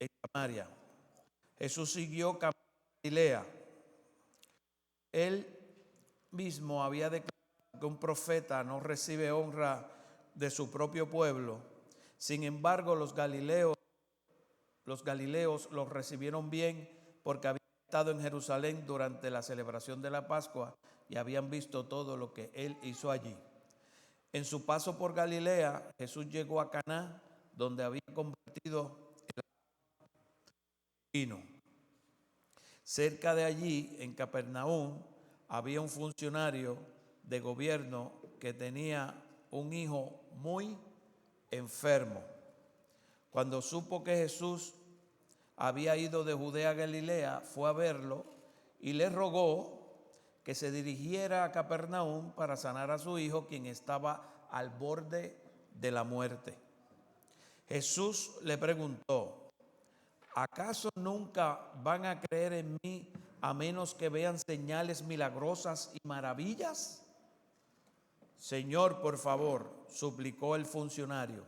en Samaria. Jesús siguió camino a Galilea. Él mismo había declarado que un profeta no recibe honra de su propio pueblo. Sin embargo, los galileos los recibieron bien porque habían estado en Jerusalén durante la celebración de la Pascua y habían visto todo lo que él hizo allí. En su paso por Galilea, Jesús llegó a Caná, donde había convertido el vino. Cerca de allí, en Capernaum, había un funcionario de gobierno que tenía un hijo muy enfermo. Cuando supo que Jesús había ido de Judea a Galilea, fue a verlo y le rogó que se dirigiera a Capernaum para sanar a su hijo, quien estaba al borde de la muerte. Jesús le preguntó: ¿acaso nunca van a creer en mí a menos que vean señales milagrosas y maravillas? Señor, por favor, suplicó el funcionario,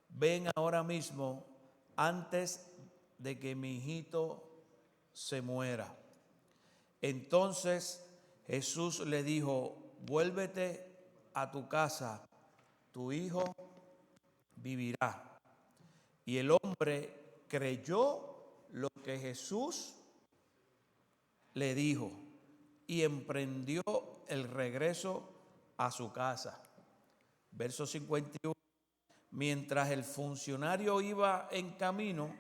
ven ahora mismo antes de que mi hijito se muera. Entonces Jesús le dijo: vuélvete a tu casa, tu hijo vivirá. Y el hombre creyó lo que Jesús le dijo y emprendió el regreso a su casa. Verso 51. Mientras el funcionario iba en camino,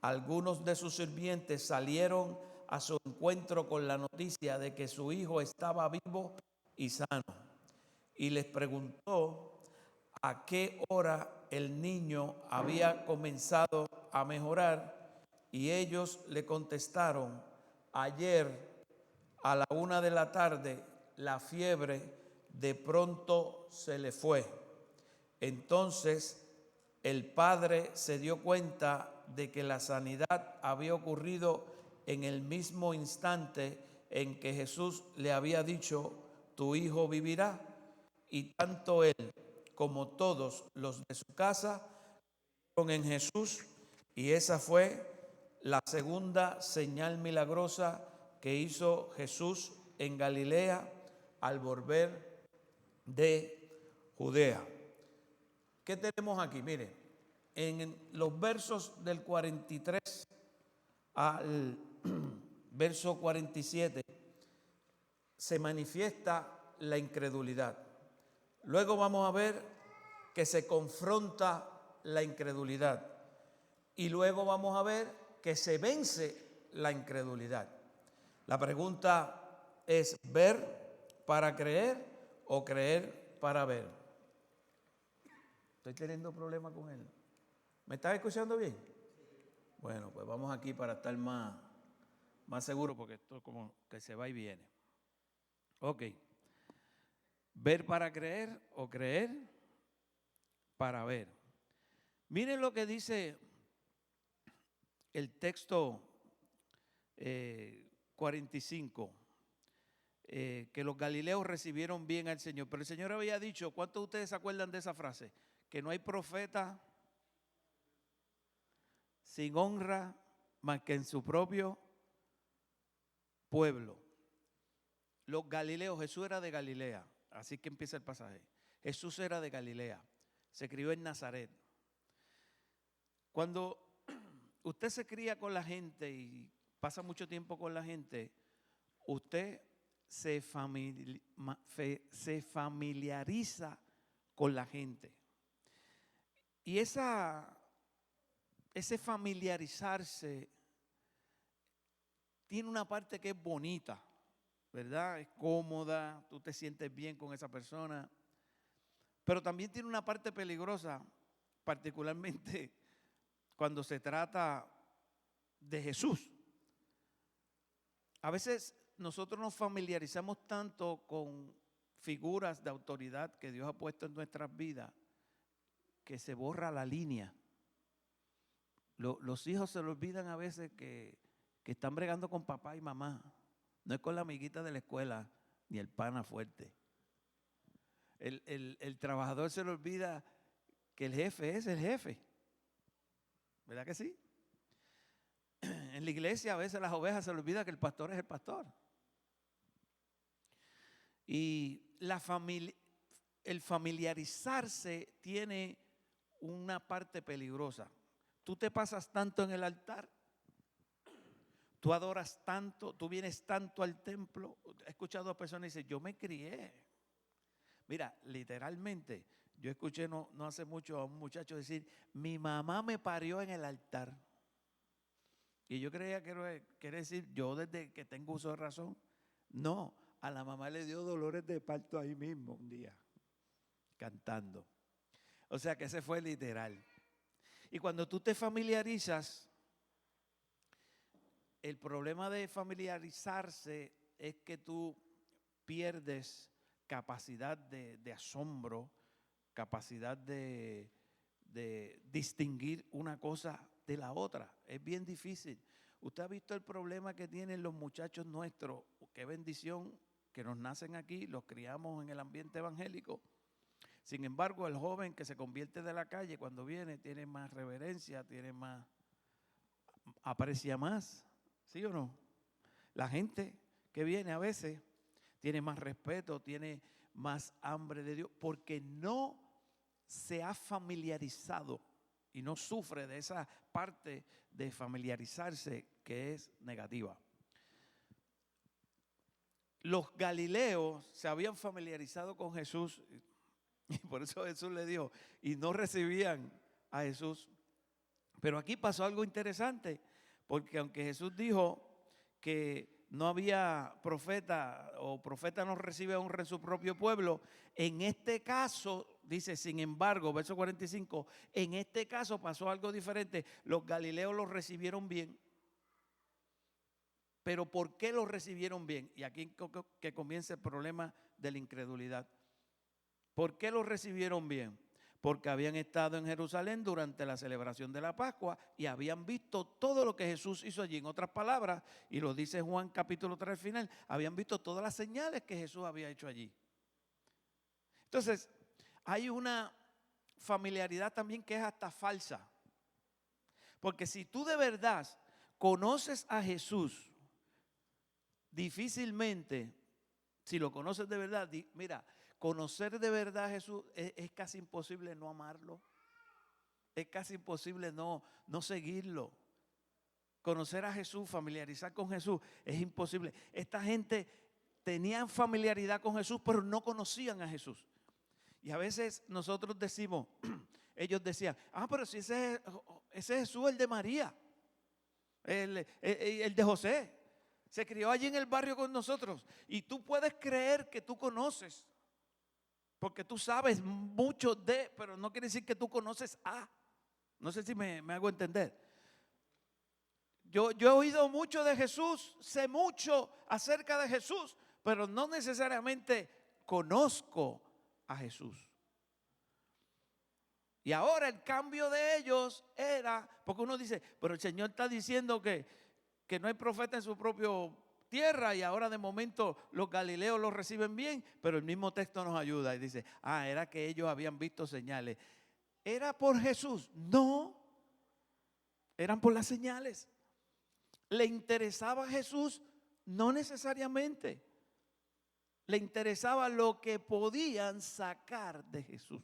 algunos de sus sirvientes salieron a su encuentro con la noticia de que su hijo estaba vivo y sano. Y les preguntó a qué hora el niño había comenzado a mejorar, y ellos le contestaron: ayer a la 1 de la tarde la fiebre de pronto se le fue. Entonces el padre se dio cuenta de que la sanidad había ocurrido en el mismo instante en que Jesús le había dicho: tu hijo vivirá. Y tanto él como todos los de su casa creyeron en Jesús, y esa fue la segunda señal milagrosa que hizo Jesús en Galilea al volver de Judea. ¿Qué tenemos aquí? Mire, en los versos del 43 al verso 47 se manifiesta la incredulidad. Luego vamos a ver que se confronta la incredulidad. Y luego vamos a ver que se vence la incredulidad. La pregunta es: ¿ver para creer o creer para ver? Estoy teniendo problemas con él. ¿Me estás escuchando bien? Bueno, pues vamos aquí para estar más seguro, porque esto como que se va y viene. Ok. ¿Ver para creer o creer para ver? Miren lo que dice el texto 45. Que los galileos recibieron bien al Señor. Pero el Señor había dicho, ¿cuántos de ustedes se acuerdan de esa frase? Que no hay profeta sin honra más que en su propio pueblo. Los galileos, Jesús era de Galilea, así que empieza el pasaje. Jesús era de Galilea, se crió en Nazaret. Cuando usted se cría con la gente y pasa mucho tiempo con la gente, usted se familiariza con la gente. Y ese familiarizarse tiene una parte que es bonita, ¿verdad? Es cómoda, tú te sientes bien con esa persona, pero también tiene una parte peligrosa, particularmente cuando se trata de Jesús. A veces nosotros nos familiarizamos tanto con figuras de autoridad que Dios ha puesto en nuestras vidas que se borra la línea. Los hijos se le olvidan a veces que están bregando con papá y mamá. No es con la amiguita de la escuela ni el pana fuerte. El trabajador se le olvida que el jefe es el jefe. ¿Verdad que sí? En la iglesia a veces las ovejas se les olvida que el pastor es el pastor. Y el familiarizarse tiene una parte peligrosa. Tú te pasas tanto en el altar, tú adoras tanto, tú vienes tanto al templo. He escuchado a personas que dicen, yo me crié. Mira, literalmente, yo escuché no hace mucho a un muchacho decir, mi mamá me parió en el altar. Y yo creía que quiere decir, yo desde que tengo uso de razón. No, a la mamá le dio dolores de parto ahí mismo un día, cantando. O sea que ese fue literal. Y cuando tú te familiarizas, el problema de familiarizarse es que tú pierdes capacidad de asombro, capacidad de distinguir una cosa de la otra. Es bien difícil. Usted ha visto el problema que tienen los muchachos nuestros. Qué bendición que nos nacen aquí, los criamos en el ambiente evangélico. Sin embargo, el joven que se convierte de la calle cuando viene tiene más reverencia, tiene más, aprecia más, ¿sí o no? La gente que viene a veces tiene más respeto, tiene más hambre de Dios, porque no se ha familiarizado y no sufre de esa parte de familiarizarse que es negativa. Los galileos se habían familiarizado con Jesús y por eso Jesús le dijo, y no recibían a Jesús. Pero aquí pasó algo interesante, porque aunque Jesús dijo que no había profeta o profeta no recibe honra en su propio pueblo, en este caso, dice, sin embargo, verso 45, en este caso pasó algo diferente. Los galileos los recibieron bien. Pero ¿por qué los recibieron bien? Y aquí que comienza el problema de la incredulidad. ¿Por qué los recibieron bien? Porque habían estado en Jerusalén durante la celebración de la Pascua y habían visto todo lo que Jesús hizo allí. En otras palabras, y lo dice Juan capítulo 3 al final, habían visto todas las señales que Jesús había hecho allí. Entonces, hay una familiaridad también que es hasta falsa. Porque si tú de verdad conoces a Jesús, difícilmente, si lo conoces de verdad, mira, conocer de verdad a Jesús es casi imposible no amarlo. Es casi imposible no seguirlo. Conocer a Jesús, familiarizar con Jesús, es imposible. Esta gente tenía familiaridad con Jesús, pero no conocían a Jesús. Y a veces nosotros decimos, ellos decían, pero si ese es Jesús, el de María, el de José. Se crió allí en el barrio con nosotros. Y tú puedes creer que tú conoces, porque tú sabes mucho de, pero no quiere decir que tú conoces a. No sé si me hago entender. Yo he oído mucho de Jesús, sé mucho acerca de Jesús, pero no necesariamente conozco a Jesús. Y ahora el cambio de ellos era, porque uno dice, pero el Señor está diciendo que no hay profeta en su propia tierra y ahora de momento los galileos los reciben bien, pero el mismo texto nos ayuda y dice, era que ellos habían visto señales. ¿Era por Jesús? No, eran por las señales. ¿Le interesaba a Jesús? No necesariamente. Le interesaba lo que podían sacar de Jesús.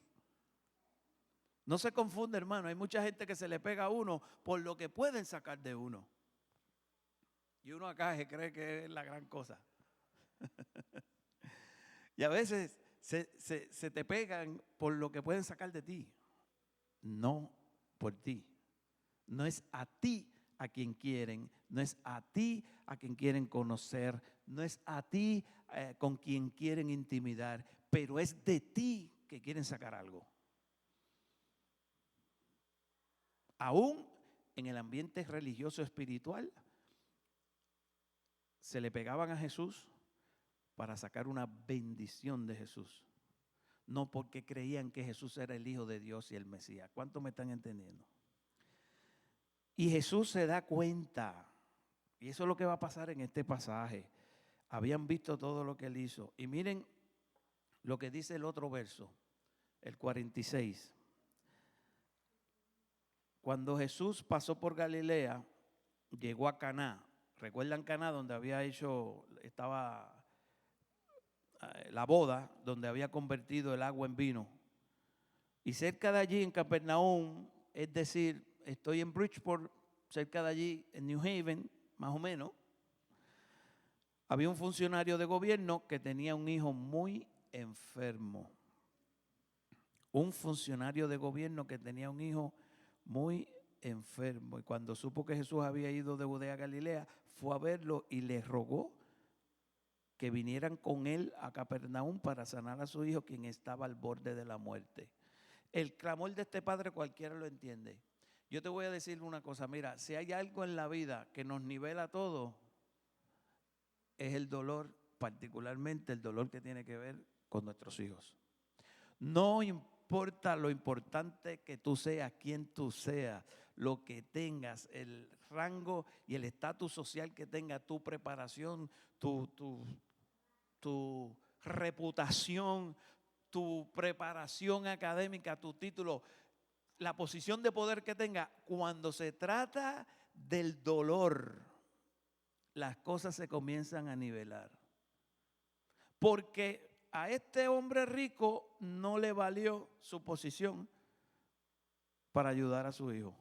No se confunde, hermano, hay mucha gente que se le pega a uno por lo que pueden sacar de uno. Y uno acá se cree que es la gran cosa. Y a veces se te pegan por lo que pueden sacar de ti. No por ti. No es a ti a quien quieren, no es a ti a quien quieren conocer, no es a ti con quien quieren intimidar, pero es de ti que quieren sacar algo. Aún en el ambiente religioso espiritual, se le pegaban a Jesús para sacar una bendición de Jesús. No porque creían que Jesús era el Hijo de Dios y el Mesías. ¿Cuántos me están entendiendo? Y Jesús se da cuenta, y eso es lo que va a pasar en este pasaje. Habían visto todo lo que él hizo. Y miren lo que dice el otro verso, el 46. Cuando Jesús pasó por Galilea, llegó a Caná. ¿Recuerdan Caná, donde estaba la boda, donde había convertido el agua en vino? Y cerca de allí en Capernaum, es decir, estoy en Bridgeport, cerca de allí en New Haven, más o menos, había un funcionario de gobierno que tenía un hijo muy enfermo. Un funcionario de gobierno que tenía un hijo muy enfermo. Y cuando supo que Jesús había ido de Judea a Galilea, fue a verlo y le rogó que vinieran con él a Capernaum para sanar a su hijo, quien estaba al borde de la muerte. El clamor de este padre cualquiera lo entiende. Yo te voy a decir una cosa, mira, si hay algo en la vida que nos nivela todo, es el dolor, particularmente el dolor que tiene que ver con nuestros hijos. No importa lo importante que tú seas, quién tú seas, lo que tengas, el rango y el estatus social que tengas, tu preparación, tu reputación, tu preparación académica, tu título, la posición de poder que tenga, cuando se trata del dolor, las cosas se comienzan a nivelar. Porque a este hombre rico no le valió su posición para ayudar a su hijo.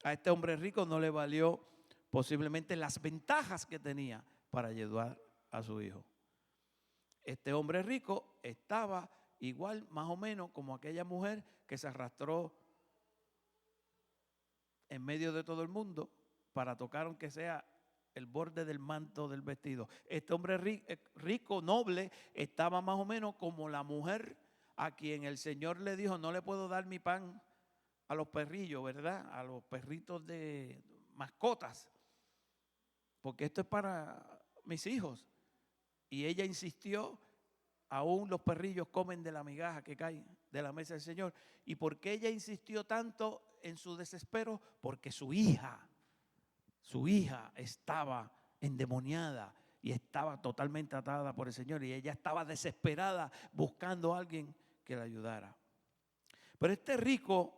A este hombre rico no le valió posiblemente las ventajas que tenía para ayudar a su hijo. Este hombre rico estaba igual más o menos como aquella mujer que se arrastró en medio de todo el mundo para tocar aunque sea el borde del manto del vestido. Este hombre rico, noble, estaba más o menos como la mujer a quien el Señor le dijo: no le puedo dar mi pan a los perrillos, ¿verdad? A los perritos de mascotas, porque esto es para mis hijos. Y ella insistió. Aún los perrillos comen de la migaja que cae de la mesa del Señor. ¿Y por qué ella insistió tanto en su desespero? Porque su hija estaba endemoniada y estaba totalmente atada por el Señor. Y ella estaba desesperada buscando a alguien que la ayudara. Pero este rico,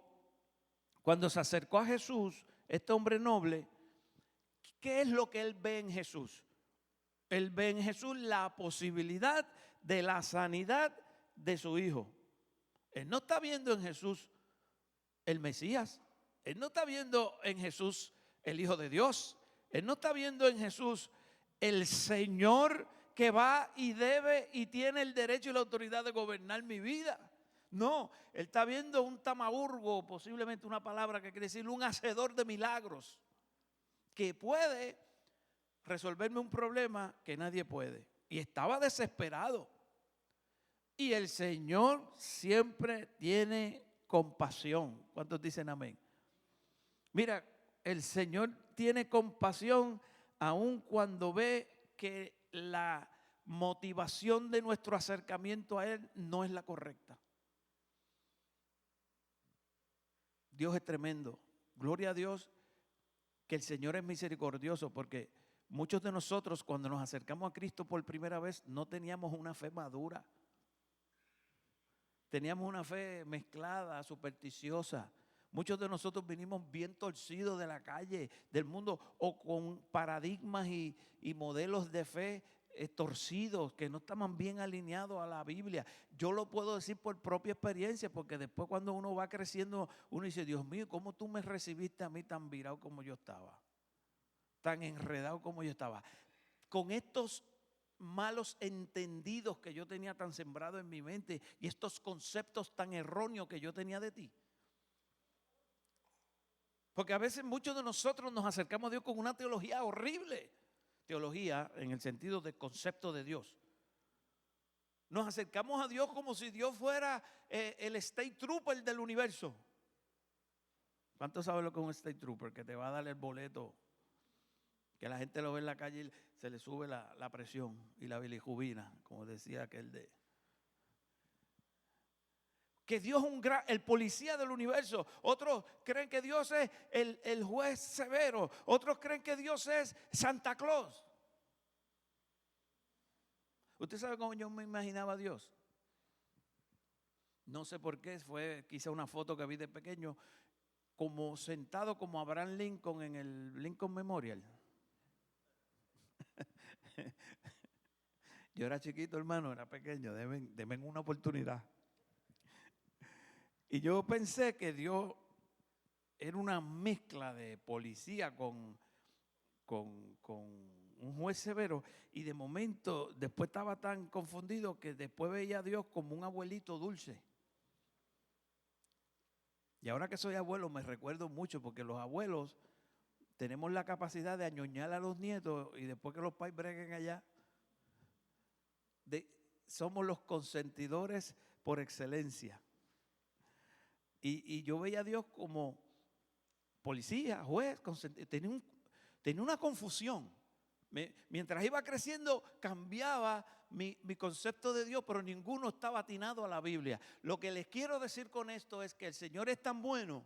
cuando se acercó a Jesús, este hombre noble, ¿qué es lo que él ve en Jesús? Él ve en Jesús la posibilidad de la sanidad de su hijo. Él no está viendo en Jesús el Mesías. Él no está viendo en Jesús el Hijo de Dios. Él no está viendo en Jesús el Señor que va y debe y tiene el derecho y la autoridad de gobernar mi vida. No, él está viendo un tamaurgo, posiblemente una palabra que quiere decir un hacedor de milagros, que puede resolverme un problema que nadie puede. Y estaba desesperado. Y el Señor siempre tiene compasión. ¿Cuántos dicen amén? Mira, el Señor tiene compasión aun cuando ve que la motivación de nuestro acercamiento a Él no es la correcta. Dios es tremendo. Gloria a Dios que el Señor es misericordioso, porque muchos de nosotros cuando nos acercamos a Cristo por primera vez no teníamos una fe madura. Teníamos una fe mezclada, supersticiosa. Muchos de nosotros vinimos bien torcidos de la calle, del mundo, o con paradigmas y modelos de fe torcidos, que no estaban bien alineados a la Biblia. Yo lo puedo decir por propia experiencia, porque después cuando uno va creciendo, uno dice: Dios mío, ¿cómo tú me recibiste a mí tan virado como yo estaba? Tan enredado como yo estaba. Con estos malos entendidos que yo tenía tan sembrado en mi mente y estos conceptos tan erróneos que yo tenía de ti. Porque a veces muchos de nosotros nos acercamos a Dios con una teología horrible. Teología en el sentido de concepto de Dios. Nos acercamos a Dios como si Dios fuera el State Trooper del universo. ¿Cuántos saben lo que es un State Trooper? Que te va a dar el boleto, que la gente lo ve en la calle y se le sube la presión y la bilirrubina, como decía aquel de... Que Dios es el policía del universo. Otros creen que Dios es el juez severo. Otros creen que Dios es Santa Claus. ¿Usted sabe cómo yo me imaginaba a Dios? No sé por qué, fue quizá una foto que vi de pequeño. como sentado como Abraham Lincoln en el Lincoln Memorial. Yo era chiquito, hermano, era pequeño, denme una oportunidad. Y yo pensé que Dios era una mezcla de policía con un juez severo, y de momento después estaba tan confundido que después veía a Dios como un abuelito dulce. Y ahora que soy abuelo me recuerdo mucho, porque los abuelos tenemos la capacidad de añoñar a los nietos y después que los pais breguen allá, somos los consentidores por excelencia. Y yo veía a Dios como policía, juez, tenía una confusión. Mientras iba creciendo cambiaba mi concepto de Dios, pero ninguno estaba atinado a la Biblia. Lo que les quiero decir con esto es que el Señor es tan bueno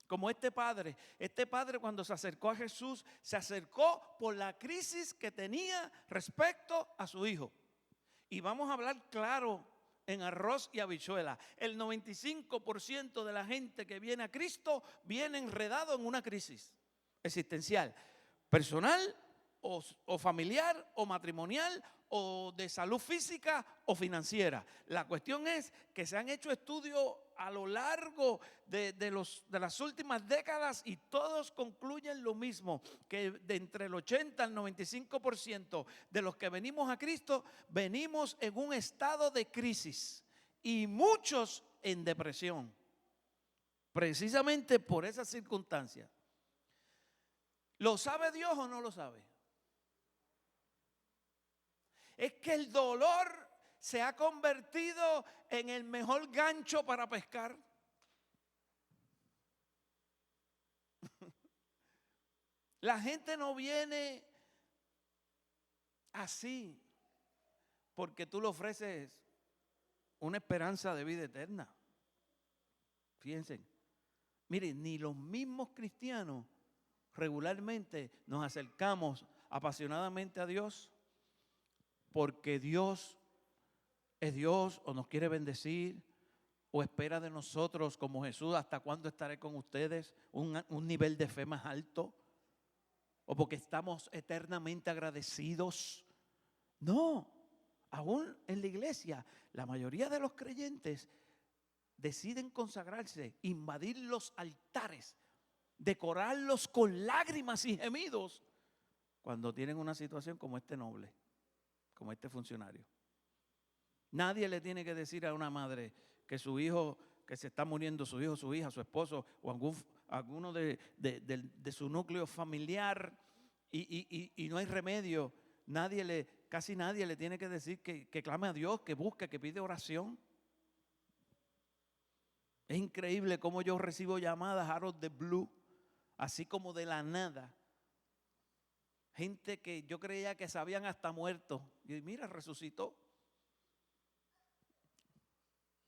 como este padre. Este padre, cuando se acercó a Jesús, se acercó por la crisis que tenía respecto a su hijo. Y vamos a hablar claro, en arroz y habichuela. El 95% de la gente que viene a Cristo viene enredado en una crisis existencial, personal o familiar o matrimonial o de salud física o financiera. La cuestión es que se han hecho estudios a lo largo de las últimas décadas y todos concluyen lo mismo, que de entre el 80 al 95% de los que venimos a Cristo venimos en un estado de crisis y muchos en depresión, precisamente por esas circunstancias. ¿Lo sabe Dios o no lo sabe? Es que el dolor se ha convertido en el mejor gancho para pescar. La gente no viene así porque tú le ofreces una esperanza de vida eterna. Fíjense, miren, ni los mismos cristianos regularmente nos acercamos apasionadamente a Dios porque Dios es Dios o nos quiere bendecir o espera de nosotros como Jesús, ¿hasta cuándo estaré con ustedes? Un nivel de fe más alto, o porque estamos eternamente agradecidos. No, aún en la iglesia la mayoría de los creyentes deciden consagrarse, invadir los altares, decorarlos con lágrimas y gemidos cuando tienen una situación como este noble, como este funcionario. Nadie le tiene que decir a una madre que su hijo, que se está muriendo, su hijo, su hija, su esposo o alguno de su núcleo familiar y no hay remedio. Casi nadie le tiene que decir que clame a Dios, que busque, que pide oración. Es increíble cómo yo recibo llamadas out of the blue, así como de la nada. Gente que yo creía que se habían hasta muerto. Y mira, resucitó.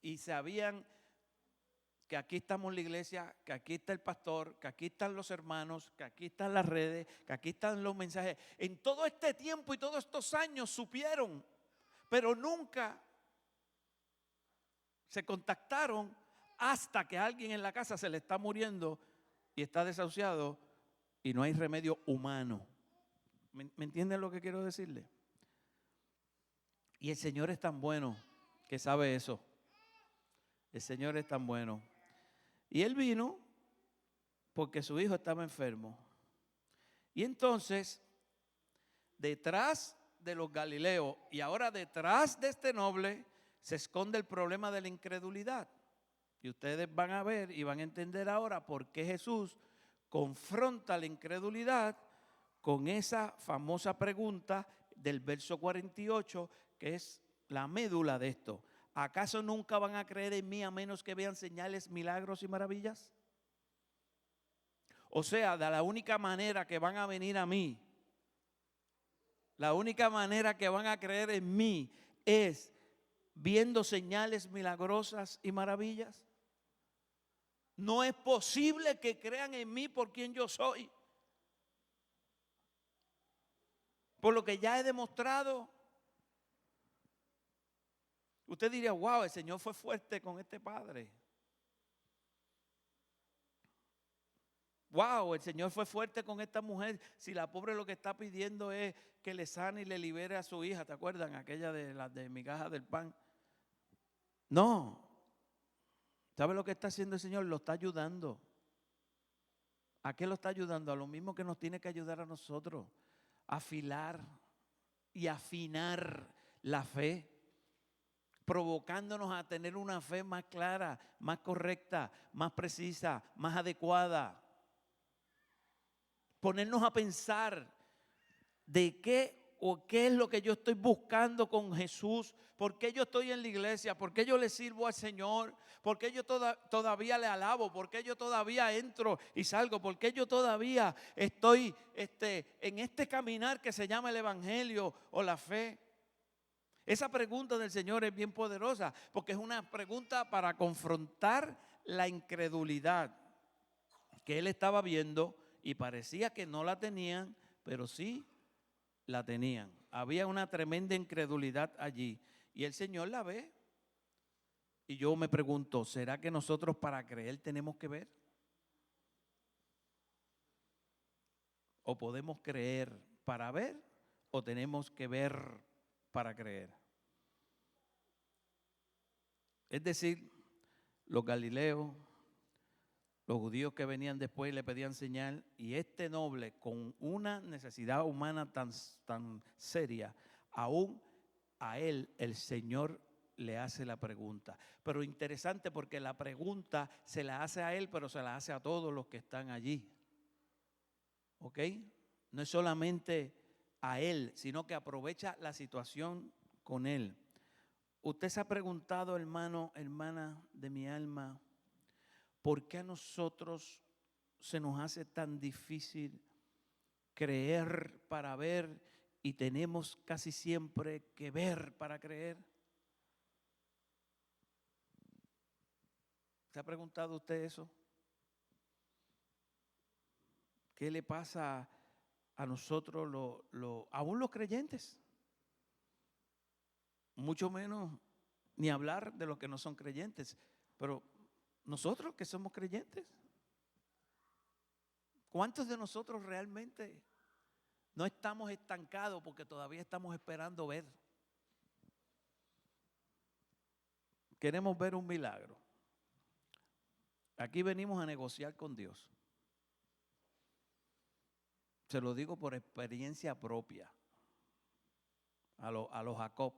Y sabían que aquí estamos en la iglesia, que aquí está el pastor, que aquí están los hermanos, que aquí están las redes, que aquí están los mensajes. En todo este tiempo y todos estos años supieron, pero nunca se contactaron hasta que alguien en la casa se le está muriendo y está desahuciado y no hay remedio humano. ¿Me entienden lo que quiero decirle? Y el Señor es tan bueno que sabe eso. El Señor es tan bueno. Y Él vino porque su hijo estaba enfermo. Y entonces, detrás de los Galileos y ahora detrás de este noble, se esconde el problema de la incredulidad. Y ustedes van a ver y van a entender ahora por qué Jesús confronta la incredulidad con esa famosa pregunta del verso 48, que es la médula de esto. ¿Acaso nunca van a creer en mí a menos que vean señales, milagros y maravillas? O sea, de la única manera que van a venir a mí, la única manera que van a creer en mí es viendo señales milagrosas y maravillas. No es posible que crean en mí por quien yo soy, por lo que ya he demostrado. Usted diría, wow, el Señor fue fuerte con este padre. wow, el Señor fue fuerte con esta mujer. Si la pobre lo que está pidiendo es que le sane y le libere a su hija, ¿te acuerdan? Aquella de las de migajas del pan. No. ¿Sabe lo que está haciendo el Señor? Lo está ayudando. ¿A qué lo está ayudando? A lo mismo que nos tiene que ayudar a nosotros. A afilar y afinar la fe, provocándonos a tener una fe más clara, más correcta, más precisa, más adecuada. Ponernos a pensar de qué o qué es lo que yo estoy buscando con Jesús, por qué yo estoy en la iglesia, por qué yo le sirvo al Señor, por qué yo todavía le alabo, por qué yo todavía entro y salgo, por qué yo todavía estoy en este caminar que se llama el Evangelio o la fe. Esa pregunta del Señor es bien poderosa porque es una pregunta para confrontar la incredulidad que él estaba viendo y parecía que no la tenían, pero sí la tenían. Había una tremenda incredulidad allí y el Señor la ve. Y yo me pregunto, ¿será que nosotros para creer tenemos que ver? ¿O podemos creer para ver o tenemos que ver para creer? Es decir, los galileos, los judíos que venían después le pedían señal y este noble con una necesidad humana tan seria, aún a él el Señor le hace la pregunta. Pero interesante porque la pregunta se la hace a él, pero se la hace a todos los que están allí. ¿Ok? No es solamente a él, sino que aprovecha la situación con él. Usted se ha preguntado, hermano, hermana de mi alma, ¿por qué a nosotros se nos hace tan difícil creer para ver y tenemos casi siempre que ver para creer? ¿Se ha preguntado usted eso? ¿Qué le pasa a nosotros, aún los creyentes? Mucho menos ni hablar de los que no son creyentes, pero nosotros que somos creyentes, ¿cuántos de nosotros realmente no estamos estancados porque todavía estamos esperando ver? Queremos ver un milagro. Aquí venimos a negociar con Dios. Se lo digo por experiencia propia. A los Jacob.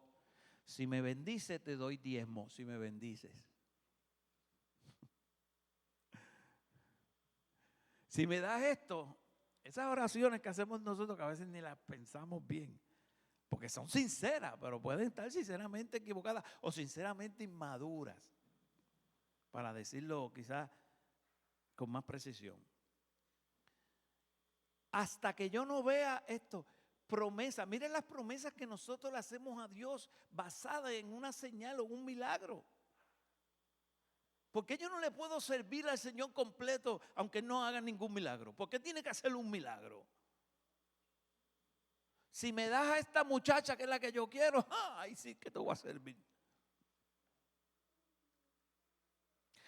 Si me bendices, te doy diezmo. Si me bendices. Si me das esto, esas oraciones que hacemos nosotros, que a veces ni las pensamos bien, porque son sinceras, pero pueden estar sinceramente equivocadas o sinceramente inmaduras, para decirlo quizás con más precisión. Hasta que yo no vea esto, promesa, miren las promesas que nosotros le hacemos a Dios basadas en una señal o un milagro. ¿Por qué yo no le puedo servir al Señor completo aunque no haga ningún milagro? ¿Por qué tiene que hacer un milagro? Si me das a esta muchacha que es la que yo quiero, ahí sí que te voy a servir.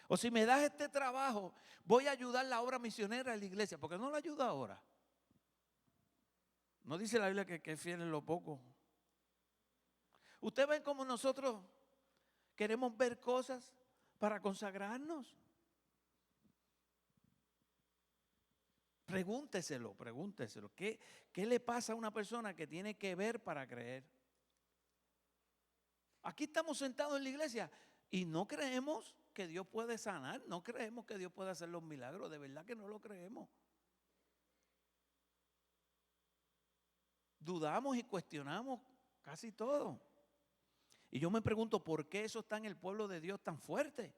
O si me das este trabajo, voy a ayudar la obra misionera en la iglesia, porque no la ayuda ahora. No dice la Biblia que es fiel en lo poco. Ustedes ven cómo nosotros queremos ver cosas para consagrarnos. Pregúnteselo. ¿Qué le pasa a una persona que tiene que ver para creer? Aquí estamos sentados en la iglesia y no creemos que Dios puede sanar, no creemos que Dios puede hacer los milagros, de verdad que no lo creemos. Dudamos y cuestionamos casi todo. Y yo me pregunto, ¿por qué eso está en el pueblo de Dios tan fuerte?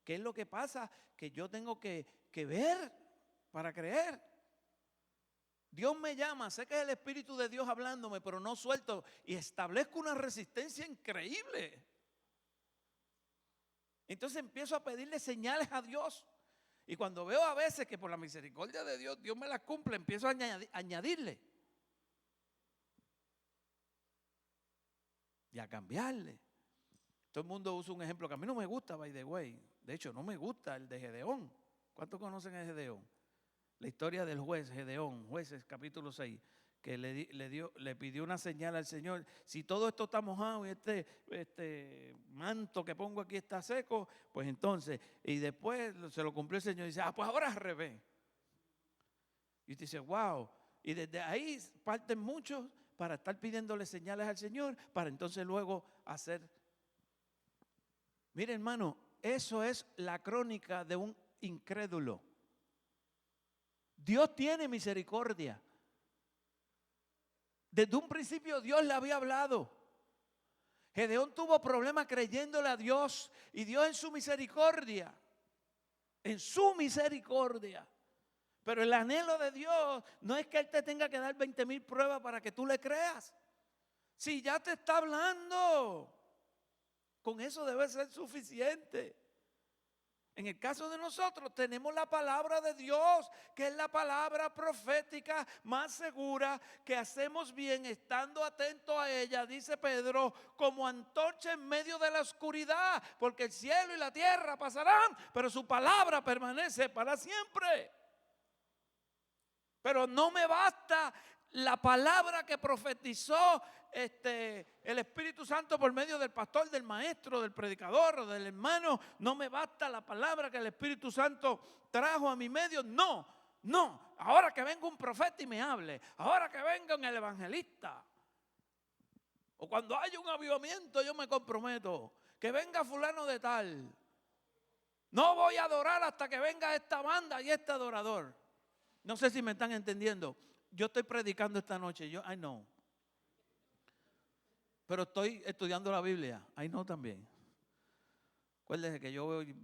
¿Qué es lo que pasa? Que yo tengo que ver para creer. Dios me llama, sé que es el Espíritu de Dios hablándome, pero no suelto y establezco una resistencia increíble. Entonces empiezo a pedirle señales a Dios. Y cuando veo a veces que por la misericordia de Dios, Dios me las cumple, empiezo a añadirle. Y a cambiarle. Todo el mundo usa un ejemplo que a mí no me gusta, by the way. De hecho, no me gusta el de Gedeón. ¿Cuántos conocen a Gedeón? La historia del juez Gedeón, Jueces capítulo 6, que le pidió una señal al Señor. Si todo esto está mojado y este manto que pongo aquí está seco, pues entonces, y después se lo cumplió el Señor y dice, pues ahora es al revés. Y usted dice, wow. Y desde ahí parten muchos para estar pidiéndole señales al Señor, para entonces luego hacer. Mire, hermano, eso es la crónica de un incrédulo. Dios tiene misericordia. Desde un principio Dios le había hablado. Gedeón tuvo problemas creyéndole a Dios y Dios en su misericordia, pero el anhelo de Dios no es que Él te tenga que dar 20,000 pruebas para que tú le creas. Si ya te está hablando, con eso debe ser suficiente. En el caso de nosotros tenemos la palabra de Dios, que es la palabra profética más segura, que hacemos bien estando atentos a ella, dice Pedro, como antorcha en medio de la oscuridad, porque el cielo y la tierra pasarán, pero su palabra permanece para siempre. Pero no me basta la palabra que profetizó el Espíritu Santo por medio del pastor, del maestro, del predicador o del hermano. No me basta la palabra que el Espíritu Santo trajo a mi medio. No. Ahora que venga un profeta y me hable. Ahora que venga un evangelista. O cuando haya un avivamiento yo me comprometo. Que venga fulano de tal. No voy a adorar hasta que venga esta banda y este adorador. No sé si me están entendiendo. Yo estoy predicando esta noche. I know. Pero estoy estudiando la Biblia. I know también. Acuérdense que yo voy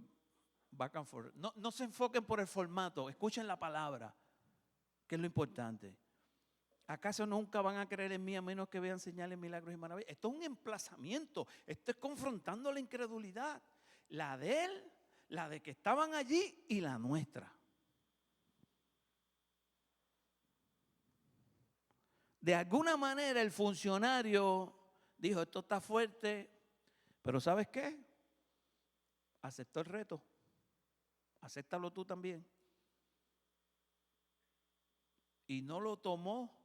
back and forth. No se enfoquen por el formato. Escuchen la palabra, que es lo importante. ¿Acaso nunca van a creer en mí a menos que vean señales, milagros y maravillas? Esto es un emplazamiento. Esto es confrontando la incredulidad. La de él, la de que estaban allí y la nuestra. De alguna manera el funcionario dijo, esto está fuerte, pero ¿sabes qué? Aceptó el reto. Acéptalo tú también. Y no lo tomó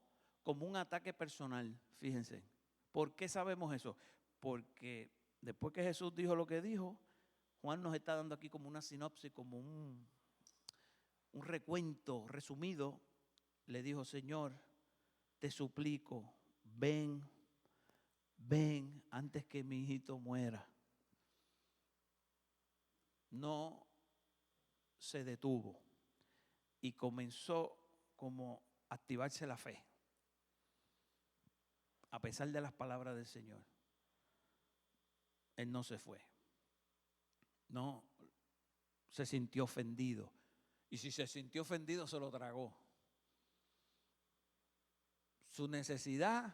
como un ataque personal, fíjense. ¿Por qué sabemos eso? Porque después que Jesús dijo lo que dijo, Juan nos está dando aquí como una sinopsis, como un recuento resumido. Le dijo, Señor, te suplico, ven antes que mi hijito muera. No se detuvo y comenzó como a activarse la fe, a pesar de las palabras del Señor. Él no se fue, no se sintió ofendido, y si se sintió ofendido se lo tragó. Su necesidad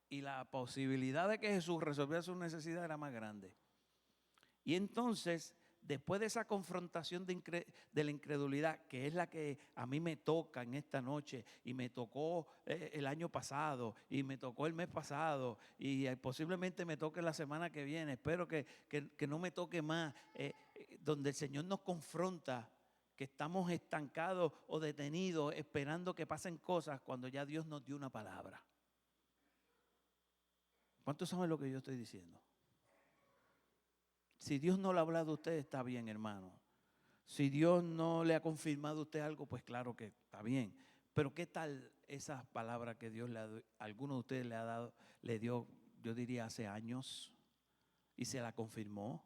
y la posibilidad de que Jesús resolviera su necesidad era más grande. Y entonces, después de esa confrontación de la incredulidad, que es la que a mí me toca en esta noche, y me tocó el año pasado, y me tocó el mes pasado, y posiblemente me toque la semana que viene, espero que no me toque más, donde el Señor nos confronta, que estamos estancados o detenidos esperando que pasen cosas cuando ya Dios nos dio una palabra. ¿Cuántos saben lo que yo estoy diciendo? Si Dios no le ha hablado a usted, está bien, hermano. Si Dios no le ha confirmado a usted algo, pues claro que está bien. Pero ¿qué tal esas palabras que Dios a alguno de ustedes le dio, yo diría hace años, y se la confirmó?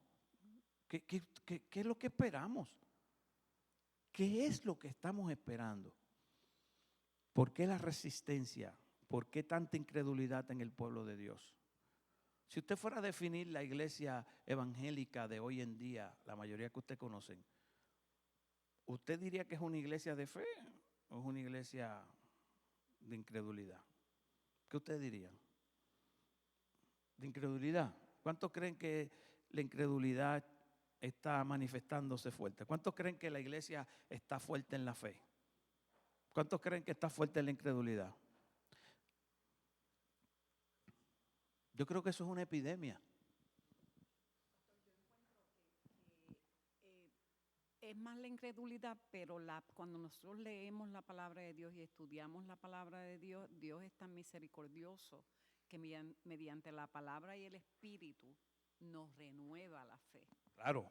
¿Qué es lo que esperamos? ¿Qué es lo que estamos esperando? ¿Por qué la resistencia? ¿Por qué tanta incredulidad en el pueblo de Dios? Si usted fuera a definir la iglesia evangélica de hoy en día, la mayoría que usted conocen, ¿usted diría que es una iglesia de fe o es una iglesia de incredulidad? ¿Qué usted diría? ¿De incredulidad? ¿Cuántos creen que la incredulidad está manifestándose fuerte? ¿Cuántos creen que la iglesia está fuerte en la fe? ¿Cuántos creen que está fuerte en la incredulidad? Yo creo que eso es una epidemia. es más la incredulidad, pero cuando nosotros leemos la palabra de Dios y estudiamos la palabra de Dios, Dios es tan misericordioso que mediante la palabra y el Espíritu nos renueva la fe. Claro,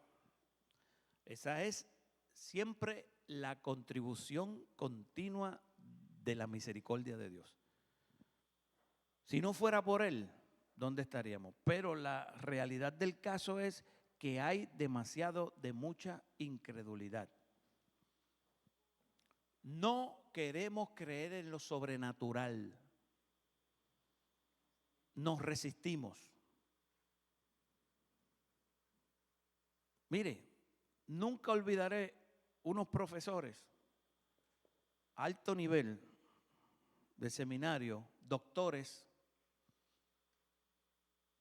esa es siempre la contribución continua de la misericordia de Dios. Si no fuera por Él, ¿dónde estaríamos? Pero la realidad del caso es que hay de mucha incredulidad. No queremos creer en lo sobrenatural. Nos resistimos. Mire, nunca olvidaré unos profesores, alto nivel de seminario, doctores,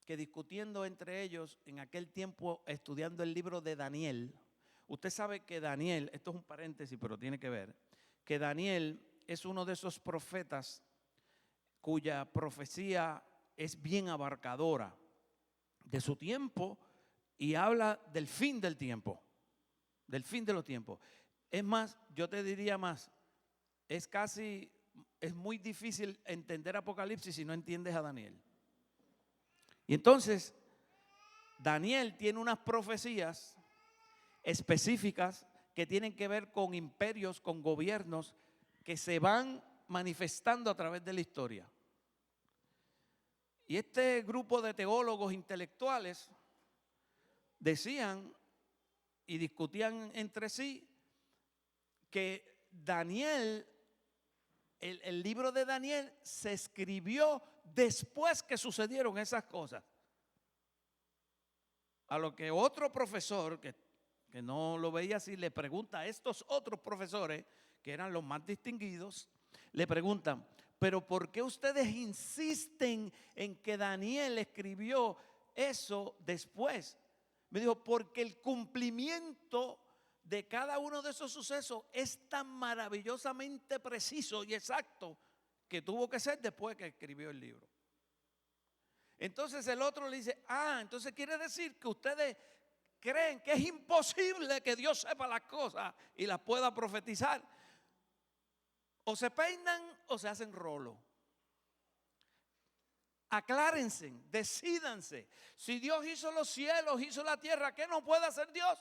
que discutiendo entre ellos en aquel tiempo estudiando el libro de Daniel. Usted sabe que Daniel, esto es un paréntesis pero tiene que ver, que Daniel es uno de esos profetas cuya profecía es bien abarcadora de su tiempo y habla del fin del tiempo, del fin de los tiempos. Es más, yo te diría más, es muy difícil entender Apocalipsis si no entiendes a Daniel. Y entonces, Daniel tiene unas profecías específicas que tienen que ver con imperios, con gobiernos que se van manifestando a través de la historia. Y este grupo de teólogos intelectuales decían y discutían entre sí que Daniel, el libro de Daniel se escribió después que sucedieron esas cosas. A lo que otro profesor que no lo veía así le pregunta a estos otros profesores, que eran los más distinguidos, le preguntan, pero ¿por qué ustedes insisten en que Daniel escribió eso después? Me dijo, porque el cumplimiento de cada uno de esos sucesos es tan maravillosamente preciso y exacto que tuvo que ser después que escribió el libro. Entonces el otro le dice, entonces quiere decir que ustedes creen que es imposible que Dios sepa las cosas y las pueda profetizar. O se peinan o se hacen rolo. Aclárense, decídanse. Si Dios hizo los cielos, hizo la tierra, ¿qué no puede hacer Dios?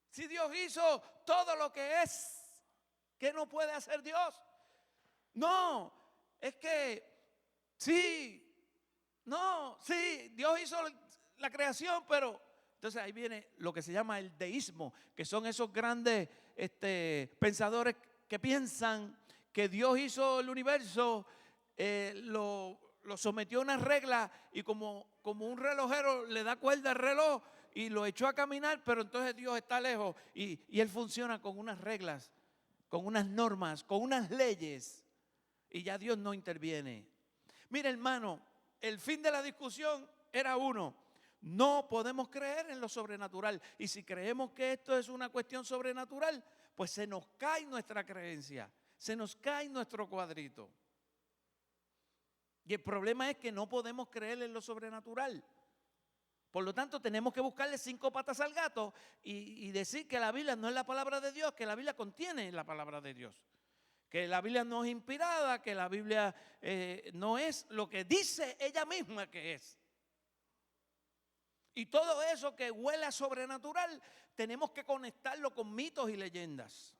Si Dios hizo todo lo que es, ¿qué no puede hacer Dios? No, es que sí, Dios hizo la creación, pero entonces ahí viene lo que se llama el deísmo, que son esos grandes pensadores que piensan que Dios hizo el universo, lo sometió a una regla y como un relojero le da cuerda al reloj y lo echó a caminar, pero entonces Dios está lejos y Él funciona con unas reglas, con unas normas, con unas leyes y ya Dios no interviene. Mira, hermano, el fin de la discusión era uno. No podemos creer en lo sobrenatural. Y si creemos que esto es una cuestión sobrenatural, pues se nos cae nuestra creencia, se nos cae nuestro cuadrito. Y el problema es que no podemos creer en lo sobrenatural. Por lo tanto, tenemos que buscarle 5 patas al gato y decir que la Biblia no es la palabra de Dios, que la Biblia contiene la palabra de Dios. Que la Biblia no es inspirada, que la Biblia no es lo que dice ella misma que es. Y todo eso que huele a sobrenatural, tenemos que conectarlo con mitos y leyendas.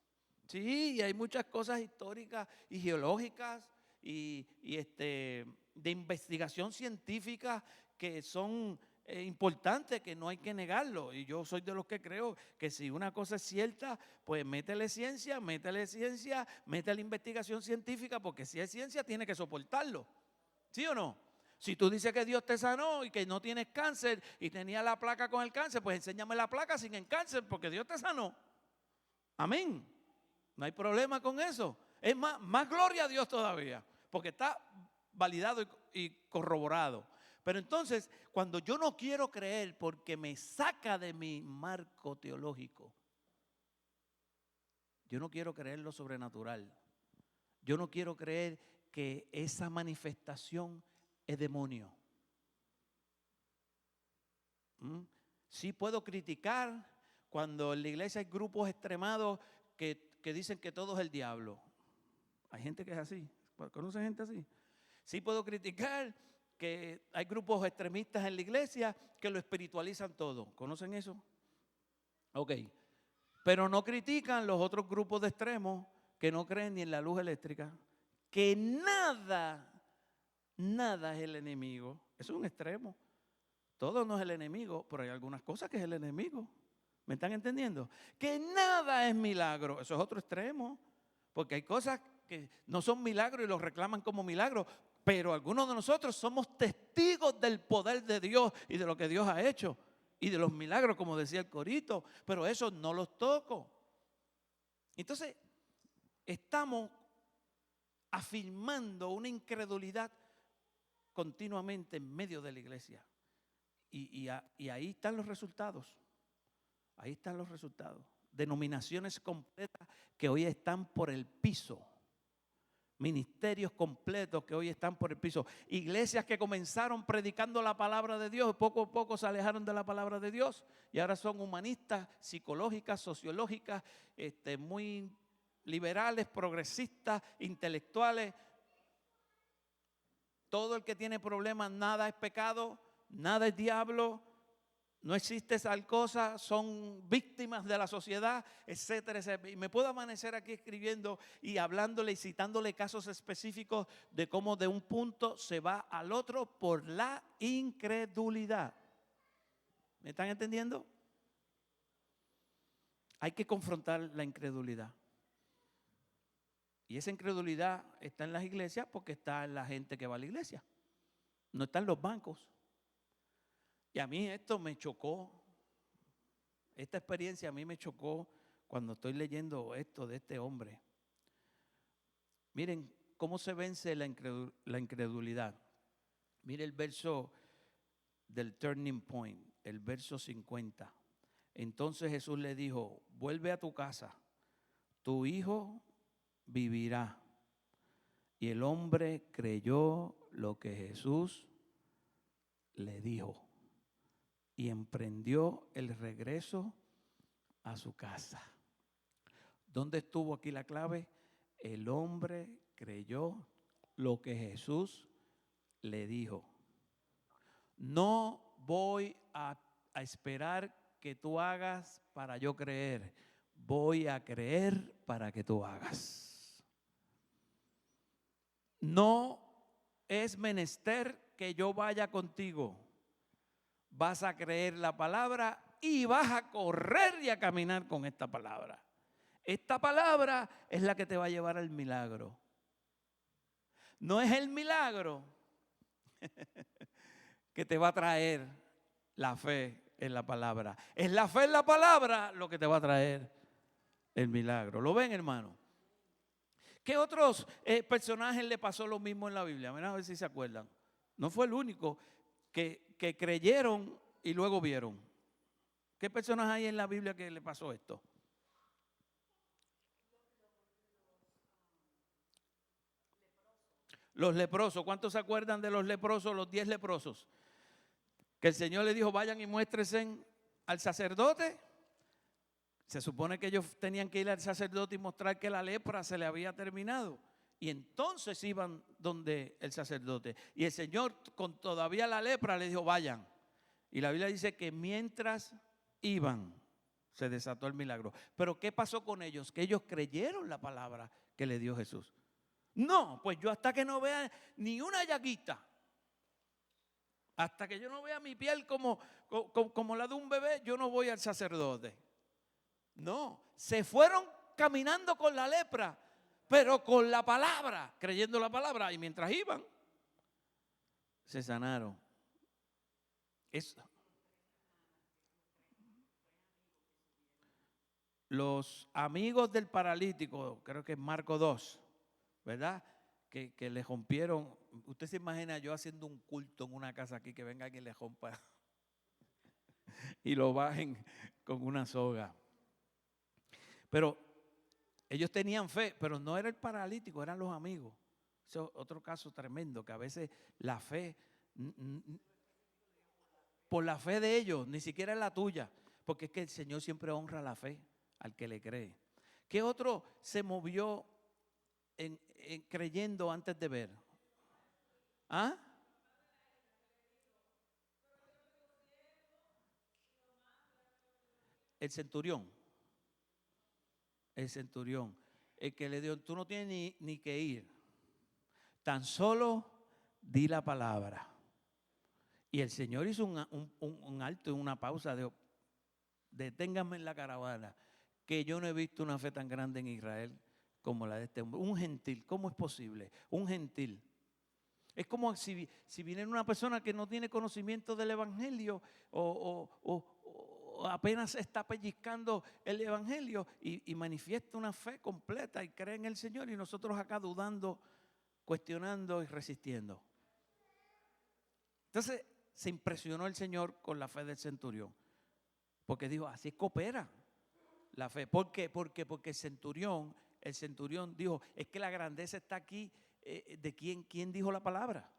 Sí, y hay muchas cosas históricas y geológicas y de investigación científica que son importantes, que no hay que negarlo. Y yo soy de los que creo que si una cosa es cierta, pues métele ciencia, métele investigación científica, porque si es ciencia tiene que soportarlo. ¿Sí o no? Si tú dices que Dios te sanó y que no tienes cáncer y tenías la placa con el cáncer, pues enséñame la placa sin el cáncer porque Dios te sanó. Amén. No hay problema con eso. Es más gloria a Dios todavía, porque está validado y corroborado. Pero entonces, cuando yo no quiero creer porque me saca de mi marco teológico, yo no quiero creer lo sobrenatural. Yo no quiero creer que esa manifestación es demonio. Sí puedo criticar, cuando en la iglesia hay grupos extremados que dicen que todo es el diablo. Hay gente que es así. ¿Conocen gente así? Sí puedo criticar que hay grupos extremistas en la iglesia que lo espiritualizan todo. ¿Conocen eso? Ok. Pero no critican los otros grupos de extremos que no creen ni en la luz eléctrica, que nada es el enemigo. Eso es un extremo. Todo no es el enemigo, pero hay algunas cosas que es el enemigo. ¿Me están entendiendo? Que nada es milagro. Eso es otro extremo. Porque hay cosas que no son milagros y los reclaman como milagros. Pero algunos de nosotros somos testigos del poder de Dios y de lo que Dios ha hecho. Y de los milagros, como decía el corito. Pero eso no los toco. Entonces, estamos afirmando una incredulidad continuamente en medio de la iglesia. Y ahí están los resultados. Ahí están los resultados. Denominaciones completas que hoy están por el piso. Ministerios completos que hoy están por el piso. Iglesias que comenzaron predicando la palabra de Dios, poco a poco se alejaron de la palabra de Dios y ahora son humanistas, psicológicas, sociológicas, muy liberales, progresistas, intelectuales. Todo el que tiene problemas, nada es pecado, nada es diablo, no existe tal cosa, son víctimas de la sociedad, etcétera, etcétera. Y me puedo amanecer aquí escribiendo y hablándole y citándole casos específicos de cómo de un punto se va al otro por la incredulidad. ¿Me están entendiendo? Hay que confrontar la incredulidad. Y esa incredulidad está en las iglesias porque está en la gente que va a la iglesia. No está en los bancos. Y a mí esto me chocó. Esta experiencia a mí me chocó cuando estoy leyendo esto de este hombre. Miren cómo se vence la incredulidad. Mire el verso del turning point, el verso 50. Entonces Jesús le dijo, vuelve a tu casa, tu hijo vivirá. Y el hombre creyó lo que Jesús le dijo y emprendió el regreso a su casa. ¿Dónde estuvo aquí la clave? El hombre creyó lo que Jesús le dijo. No voy a esperar que tú hagas para yo creer. Voy a creer para que tú hagas. No es menester que yo vaya contigo. Vas a creer la palabra y vas a correr y a caminar con esta palabra. Esta palabra es la que te va a llevar al milagro. No es el milagro que te va a traer la fe en la palabra. Es la fe en la palabra lo que te va a traer el milagro. ¿Lo ven, hermano? ¿Qué otros personajes le pasó lo mismo en la Biblia? A ver si se acuerdan. No fue el único que creyeron y luego vieron. ¿Qué personas hay en la Biblia que le pasó esto? Los leprosos. ¿Cuántos se acuerdan de los leprosos, los 10 leprosos? Que el Señor le dijo, vayan y muéstrense al sacerdote. Se supone que ellos tenían que ir al sacerdote y mostrar que la lepra se le había terminado. Y entonces iban donde el sacerdote. Y el Señor, con todavía la lepra, le dijo, vayan. Y la Biblia dice que mientras iban, se desató el milagro. Pero ¿qué pasó con ellos? Que ellos creyeron la palabra que le dio Jesús. No, pues yo hasta que no vea ni una llaguita, hasta que yo no vea mi piel como la de un bebé, yo no voy al sacerdote. No, se fueron caminando con la lepra, pero con la palabra, creyendo la palabra. Y mientras iban, se sanaron. Los amigos del paralítico, creo que es Marcos 2, ¿verdad? Que le rompieron. Usted se imagina yo haciendo un culto en una casa aquí, que venga alguien y le rompa y lo bajen con una soga. Pero ellos tenían fe, pero no era el paralítico, eran los amigos. Eso es otro caso tremendo, que a veces la fe, por la fe de ellos, ni siquiera es la tuya, porque es que el Señor siempre honra la fe al que le cree. ¿Qué otro se movió en creyendo antes de ver? ¿Ah? El centurión. El centurión. El que le dio, tú no tienes ni que ir. Tan solo di la palabra. Y el Señor hizo un alto y una pausa. Dijo, deténganme en la caravana, que yo no he visto una fe tan grande en Israel como la de este hombre. Un gentil, ¿cómo es posible? Un gentil. Es como si viniera una persona que no tiene conocimiento del evangelio o apenas está pellizcando el evangelio y manifiesta una fe completa y cree en el Señor, y nosotros acá dudando, cuestionando y resistiendo. Entonces se impresionó el Señor con la fe del centurión, porque dijo, así coopera la fe. ¿Por qué? Porque el centurión dijo, es que la grandeza está aquí. ¿De quién dijo la palabra?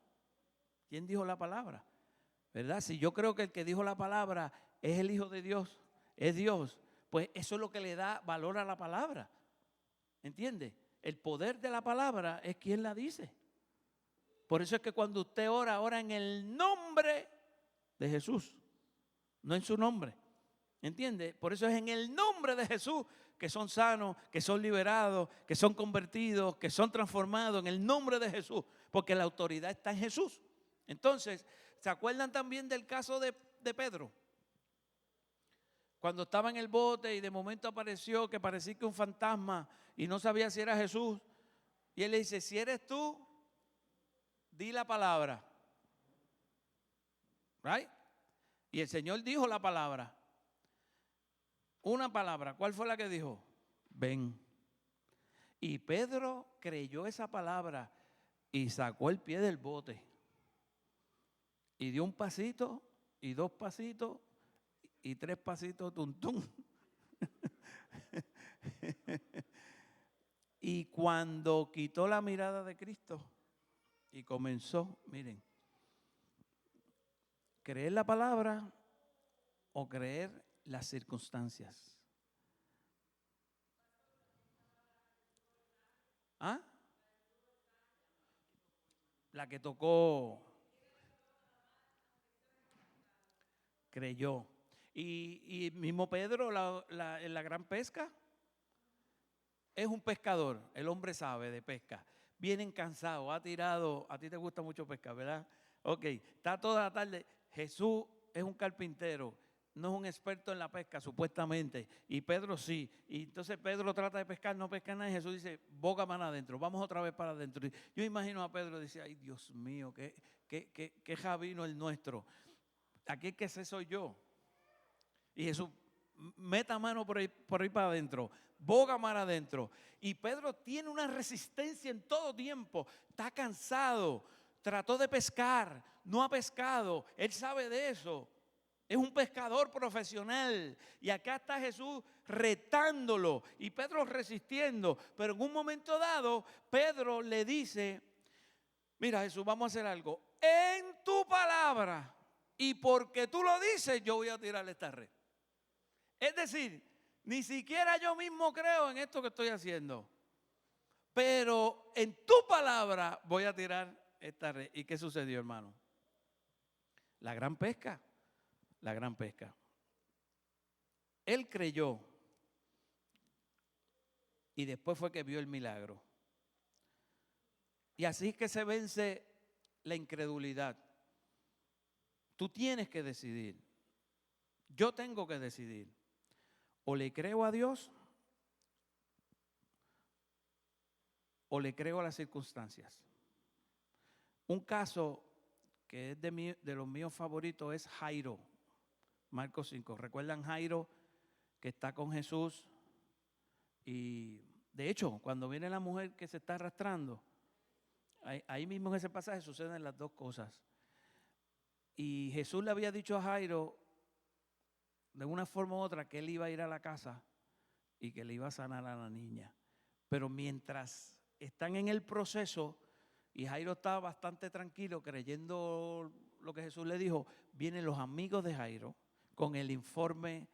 ¿Quién dijo la palabra? ¿Verdad? Si yo creo que el que dijo la palabra es el Hijo de Dios, es Dios, pues eso es lo que le da valor a la palabra. ¿Entiende? El poder de la palabra es quien la dice. Por eso es que cuando usted ora en el nombre de Jesús, no en su nombre. ¿Entiende? Por eso es en el nombre de Jesús que son sanos, que son liberados, que son convertidos, que son transformados, en el nombre de Jesús, porque la autoridad está en Jesús. Entonces, ¿se acuerdan también del caso de Pedro? Cuando estaba en el bote y de momento apareció que parecía que un fantasma y no sabía si era Jesús, y él le dice, si eres tú, di la palabra. Right? Y el Señor dijo la palabra. Una palabra. ¿Cuál fue la que dijo? Ven. Y Pedro creyó esa palabra y sacó el pie del bote. Y dio un pasito, y 2 pasitos, y 3 pasitos, tum. Y cuando quitó la mirada de Cristo y comenzó, miren, creer la palabra o creer las circunstancias. ¿Ah? La que tocó, creyó. Y mismo Pedro, en la gran pesca, es un pescador, el hombre sabe de pesca. Vienen cansados, ha tirado, a ti te gusta mucho pescar, ¿verdad? Ok, está toda la tarde. Jesús es un carpintero, no es un experto en la pesca, supuestamente. Y Pedro sí. Y entonces Pedro trata de pescar, no pesca nada. Y Jesús dice, boga más adentro, vamos otra vez para adentro. Y yo imagino a Pedro, dice, ay Dios mío, qué javino el nuestro. Aquí el que sé soy yo. Y Jesús, meta mano por ahí para adentro, boga mar adentro. Y Pedro tiene una resistencia en todo tiempo, está cansado, trató de pescar, no ha pescado, él sabe de eso. Es un pescador profesional. Y acá está Jesús retándolo y Pedro resistiendo. Pero en un momento dado, Pedro le dice, mira Jesús, vamos a hacer algo. En tu palabra y porque tú lo dices, yo voy a tirarle esta red. Es decir, ni siquiera yo mismo creo en esto que estoy haciendo. Pero en tu palabra voy a tirar esta red. ¿Y qué sucedió, hermano? La gran pesca. La gran pesca. Él creyó y después fue que vio el milagro. Y así es que se vence la incredulidad. Tú tienes que decidir. Yo tengo que decidir. O le creo a Dios o le creo a las circunstancias. Un caso que es de los míos favoritos es Jairo. Marcos 5. ¿Recuerdan Jairo que está con Jesús? Y de hecho, cuando viene la mujer que se está arrastrando, ahí mismo en ese pasaje suceden las dos cosas. Y Jesús le había dicho a Jairo, de una forma u otra, que él iba a ir a la casa y que le iba a sanar a la niña. Pero mientras están en el proceso, y Jairo estaba bastante tranquilo creyendo lo que Jesús le dijo, vienen los amigos de Jairo con el informe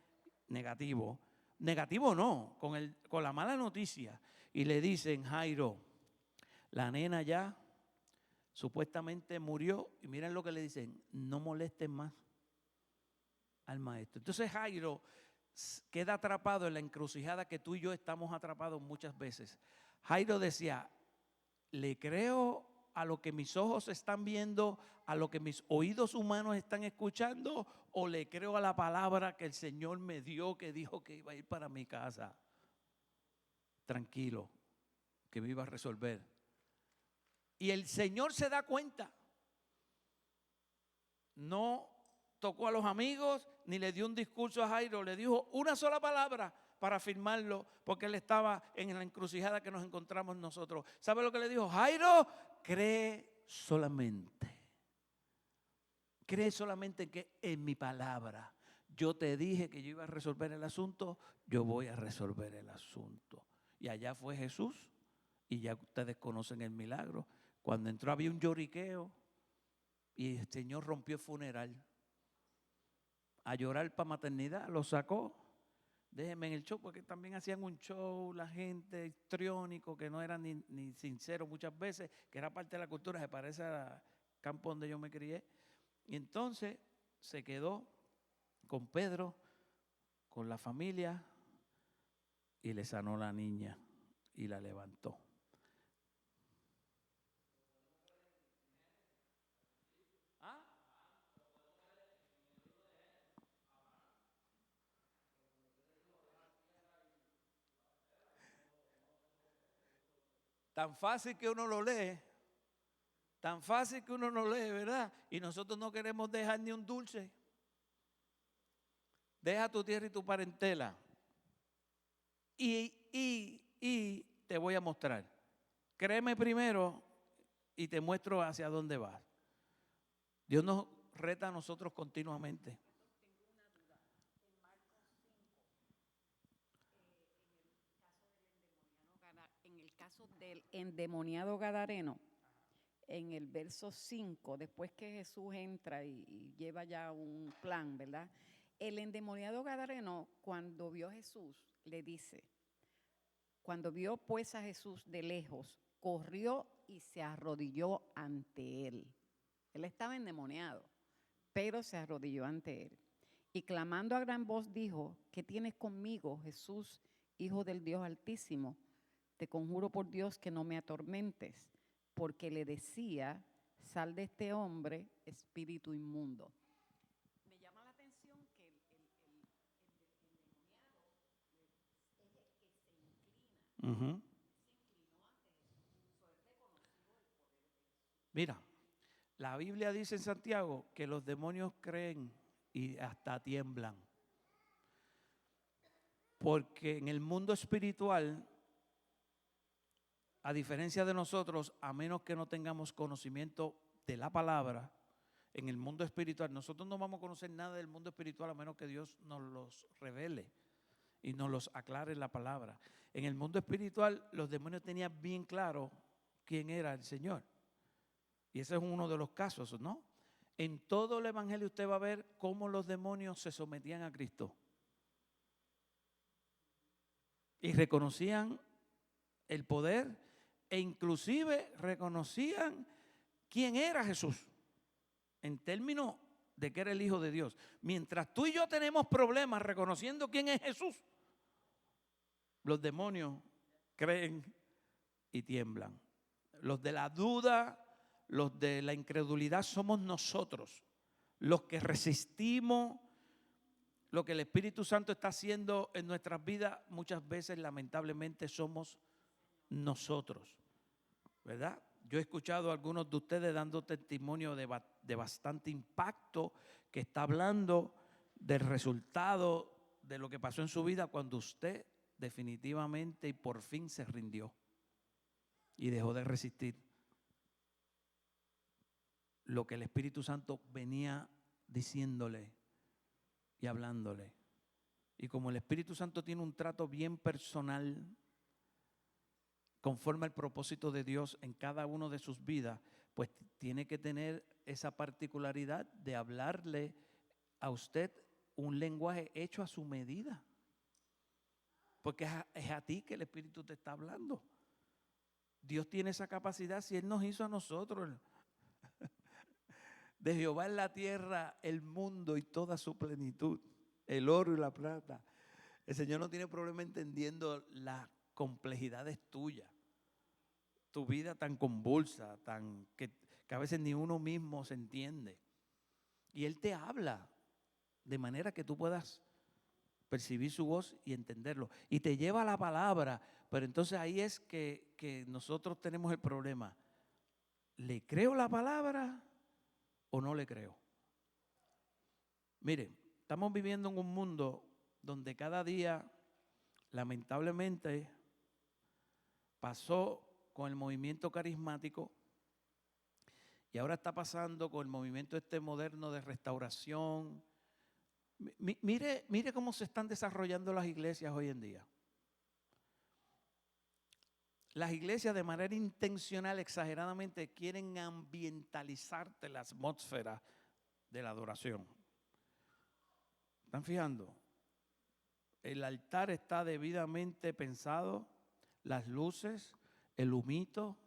negativo. Negativo no, con la mala noticia. Y le dicen, Jairo, la nena ya supuestamente murió. Y miren lo que le dicen, no molesten más al maestro. Entonces Jairo queda atrapado en la encrucijada que tú y yo estamos atrapados muchas veces. Jairo decía, le creo a lo que mis ojos están viendo, a lo que mis oídos humanos están escuchando, o le creo a la palabra que el Señor me dio, que dijo que iba a ir para mi casa. Tranquilo, que me iba a resolver. Y el Señor se da cuenta. No tocó a los amigos, ni le dio un discurso a Jairo, le dijo una sola palabra para afirmarlo, porque él estaba en la encrucijada que nos encontramos nosotros. ¿Sabe lo que le dijo? Jairo, cree solamente. Cree solamente que en mi palabra. Yo te dije que yo iba a resolver el asunto, yo voy a resolver el asunto. Y allá fue Jesús, y ya ustedes conocen el milagro. Cuando entró había un lloriqueo, y el Señor rompió el funeral. A llorar para maternidad, lo sacó. Déjenme en el show, porque también hacían un show, la gente histriónico, que no era ni sincero muchas veces, que era parte de la cultura, se parece al campo donde yo me crié. Y entonces se quedó con Pedro, con la familia, y le sanó la niña y la levantó. Tan fácil que uno lo lee, tan fácil que uno lo lee, ¿verdad? Y nosotros no queremos dejar ni un dulce. Deja tu tierra y tu parentela. Y te voy a mostrar. Créeme primero y te muestro hacia dónde vas. Dios nos reta a nosotros continuamente. En el caso del endemoniado gadareno, en el verso 5, después que Jesús entra y lleva ya un plan, ¿verdad? El endemoniado gadareno, cuando vio a Jesús, le dice, cuando vio pues a Jesús de lejos, corrió y se arrodilló ante él. Él estaba endemoniado, pero se arrodilló ante él. Y clamando a gran voz dijo, ¿qué tienes conmigo, Jesús, Hijo del Dios Altísimo? Te conjuro por Dios que no me atormentes, porque le decía, sal de este hombre, espíritu inmundo. Me llama la atención que el endemoniado es el que se inclina. Mira, la Biblia dice en Santiago que los demonios creen y hasta tiemblan. Porque en el mundo espiritual, a diferencia de nosotros, a menos que no tengamos conocimiento de la palabra, en el mundo espiritual, nosotros no vamos a conocer nada del mundo espiritual a menos que Dios nos los revele y nos los aclare en la palabra. En el mundo espiritual, los demonios tenían bien claro quién era el Señor. Y ese es uno de los casos, ¿no? En todo el evangelio usted va a ver cómo los demonios se sometían a Cristo. Y reconocían el poder e inclusive reconocían quién era Jesús. En términos de que era el Hijo de Dios. Mientras tú y yo tenemos problemas reconociendo quién es Jesús, los demonios creen y tiemblan. Los de la duda, los de la incredulidad somos nosotros, los que resistimos lo que el Espíritu Santo está haciendo en nuestras vidas. Muchas veces lamentablemente somos nosotros, ¿verdad? Yo he escuchado a algunos de ustedes dando testimonio de bastante impacto, que está hablando del resultado de lo que pasó en su vida cuando usted definitivamente y por fin se rindió y dejó de resistir lo que el Espíritu Santo venía diciéndole y hablándole. Y como el Espíritu Santo tiene un trato bien personal conforme al propósito de Dios en cada uno de sus vidas, pues tiene que tener esa particularidad de hablarle a usted un lenguaje hecho a su medida. Porque es a ti que el Espíritu te está hablando. Dios tiene esa capacidad si Él nos hizo a nosotros. De Jehová es la tierra, el mundo y toda su plenitud, el oro y la plata. El Señor no tiene problema entendiendo las complejidades tuyas. Tu vida tan convulsa, que a veces ni uno mismo se entiende. Y Él te habla de manera que tú puedas percibir su voz y entenderlo. Y te lleva a la palabra, pero entonces ahí es que nosotros tenemos el problema. ¿Le creo la palabra o no le creo? Mire, estamos viviendo en un mundo donde cada día, lamentablemente, pasó con el movimiento carismático y ahora está pasando con el movimiento moderno de restauración. Mire cómo se están desarrollando las iglesias hoy en día. Las iglesias de manera intencional, exageradamente, quieren ambientalizarte la atmósfera de la adoración. ¿Están fijando? El altar está debidamente pensado, las luces, el humito,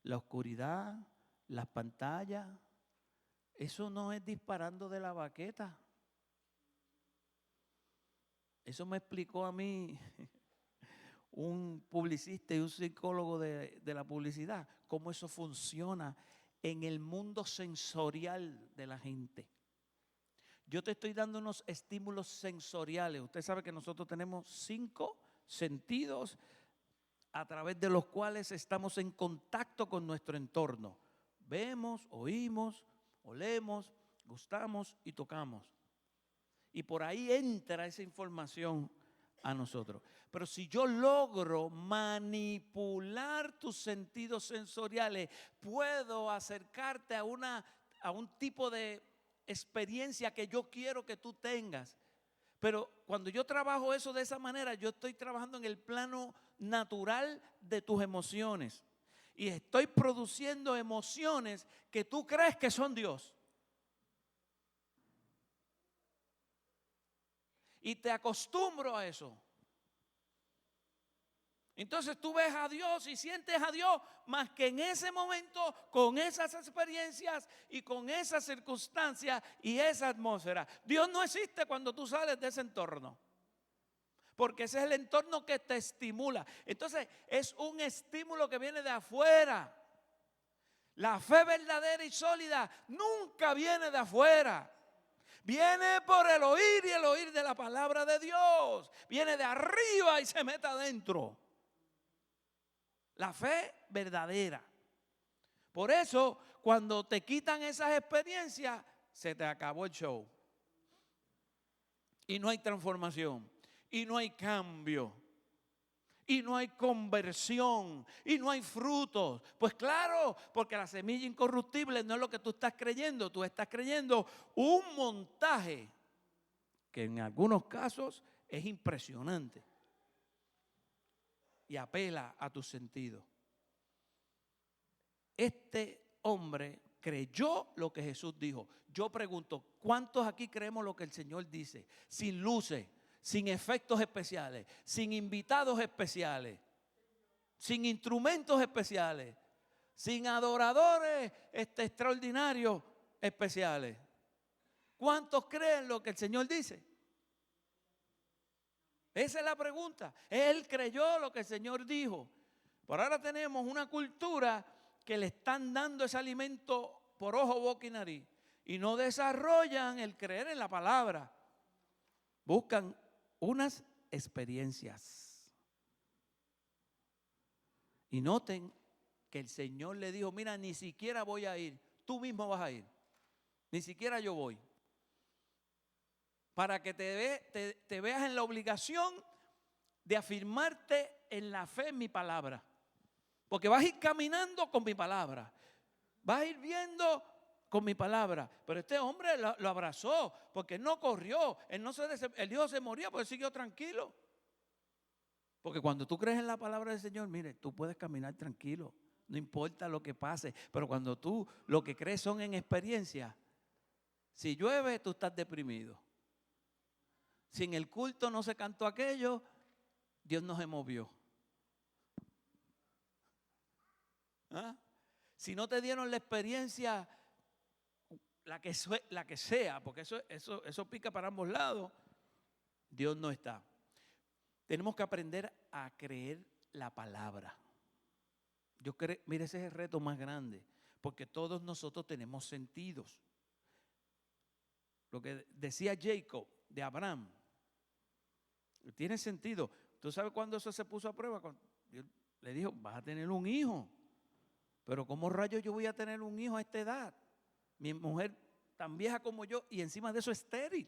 la oscuridad, las pantallas. Eso no es disparando de la baqueta. Eso me explicó a mí un publicista y un psicólogo de la publicidad, cómo eso funciona en el mundo sensorial de la gente. Yo te estoy dando unos estímulos sensoriales. Usted sabe que nosotros tenemos 5 sentidos a través de los cuales estamos en contacto con nuestro entorno. Vemos, oímos, olemos, gustamos y tocamos. Y por ahí entra esa información a nosotros. Pero si yo logro manipular tus sentidos sensoriales, puedo acercarte a un tipo de experiencia que yo quiero que tú tengas. Pero cuando yo trabajo eso de esa manera, yo estoy trabajando en el plano natural de tus emociones. Y estoy produciendo emociones que tú crees que son Dios. Y te acostumbro a eso. Entonces tú ves a Dios y sientes a Dios más que en ese momento, con esas experiencias y con esas circunstancias y esa atmósfera. Dios no existe cuando tú sales de ese entorno, porque ese es el entorno que te estimula. Entonces es un estímulo que viene de afuera. La fe verdadera y sólida nunca viene de afuera. Viene por el oír y el oír de la palabra de Dios. Viene de arriba y se mete adentro. La fe verdadera. Por eso, cuando te quitan esas experiencias, se te acabó el show. Y no hay transformación. Y no hay cambio. Y no hay conversión. Y no hay frutos. Pues claro, porque la semilla incorruptible no es lo que tú estás creyendo. Tú estás creyendo un montaje que en algunos casos es impresionante. Y apela a tus sentidos. Este hombre creyó lo que Jesús dijo. Yo pregunto, ¿cuántos aquí creemos lo que el Señor dice? Sin luces, sin efectos especiales, sin invitados especiales, sin instrumentos especiales, sin adoradores extraordinarios especiales. ¿Cuántos creen lo que el Señor dice? Esa es la pregunta. Él creyó lo que el Señor dijo. Por ahora tenemos una cultura que le están dando ese alimento por ojo, boca y nariz. Y no desarrollan el creer en la palabra. Buscan unas experiencias. Y noten que el Señor le dijo, mira, ni siquiera voy a ir. Tú mismo vas a ir. Ni siquiera yo voy. Para que te veas en la obligación de afirmarte en la fe en mi palabra. Porque vas a ir caminando con mi palabra. Vas a ir viendo con mi palabra. Pero este hombre lo abrazó porque no corrió. El hijo se moría porque siguió tranquilo. Porque cuando tú crees en la palabra del Señor, mire, tú puedes caminar tranquilo. No importa lo que pase. Pero cuando tú lo que crees son en experiencias. Si llueve, tú estás deprimido. Si en el culto no se cantó aquello, Dios no se movió. ¿Ah? Si no te dieron la experiencia, la que sea, porque eso pica para ambos lados, Dios no está. Tenemos que aprender a creer la palabra. Mire, ese es el reto más grande, porque todos nosotros tenemos sentidos. Lo que decía Jacob de Abraham, tiene sentido. ¿Tú sabes cuándo eso se puso a prueba? Cuando Dios le dijo, vas a tener un hijo. Pero ¿cómo rayos yo voy a tener un hijo a esta edad? Mi mujer tan vieja como yo y encima de eso estéril.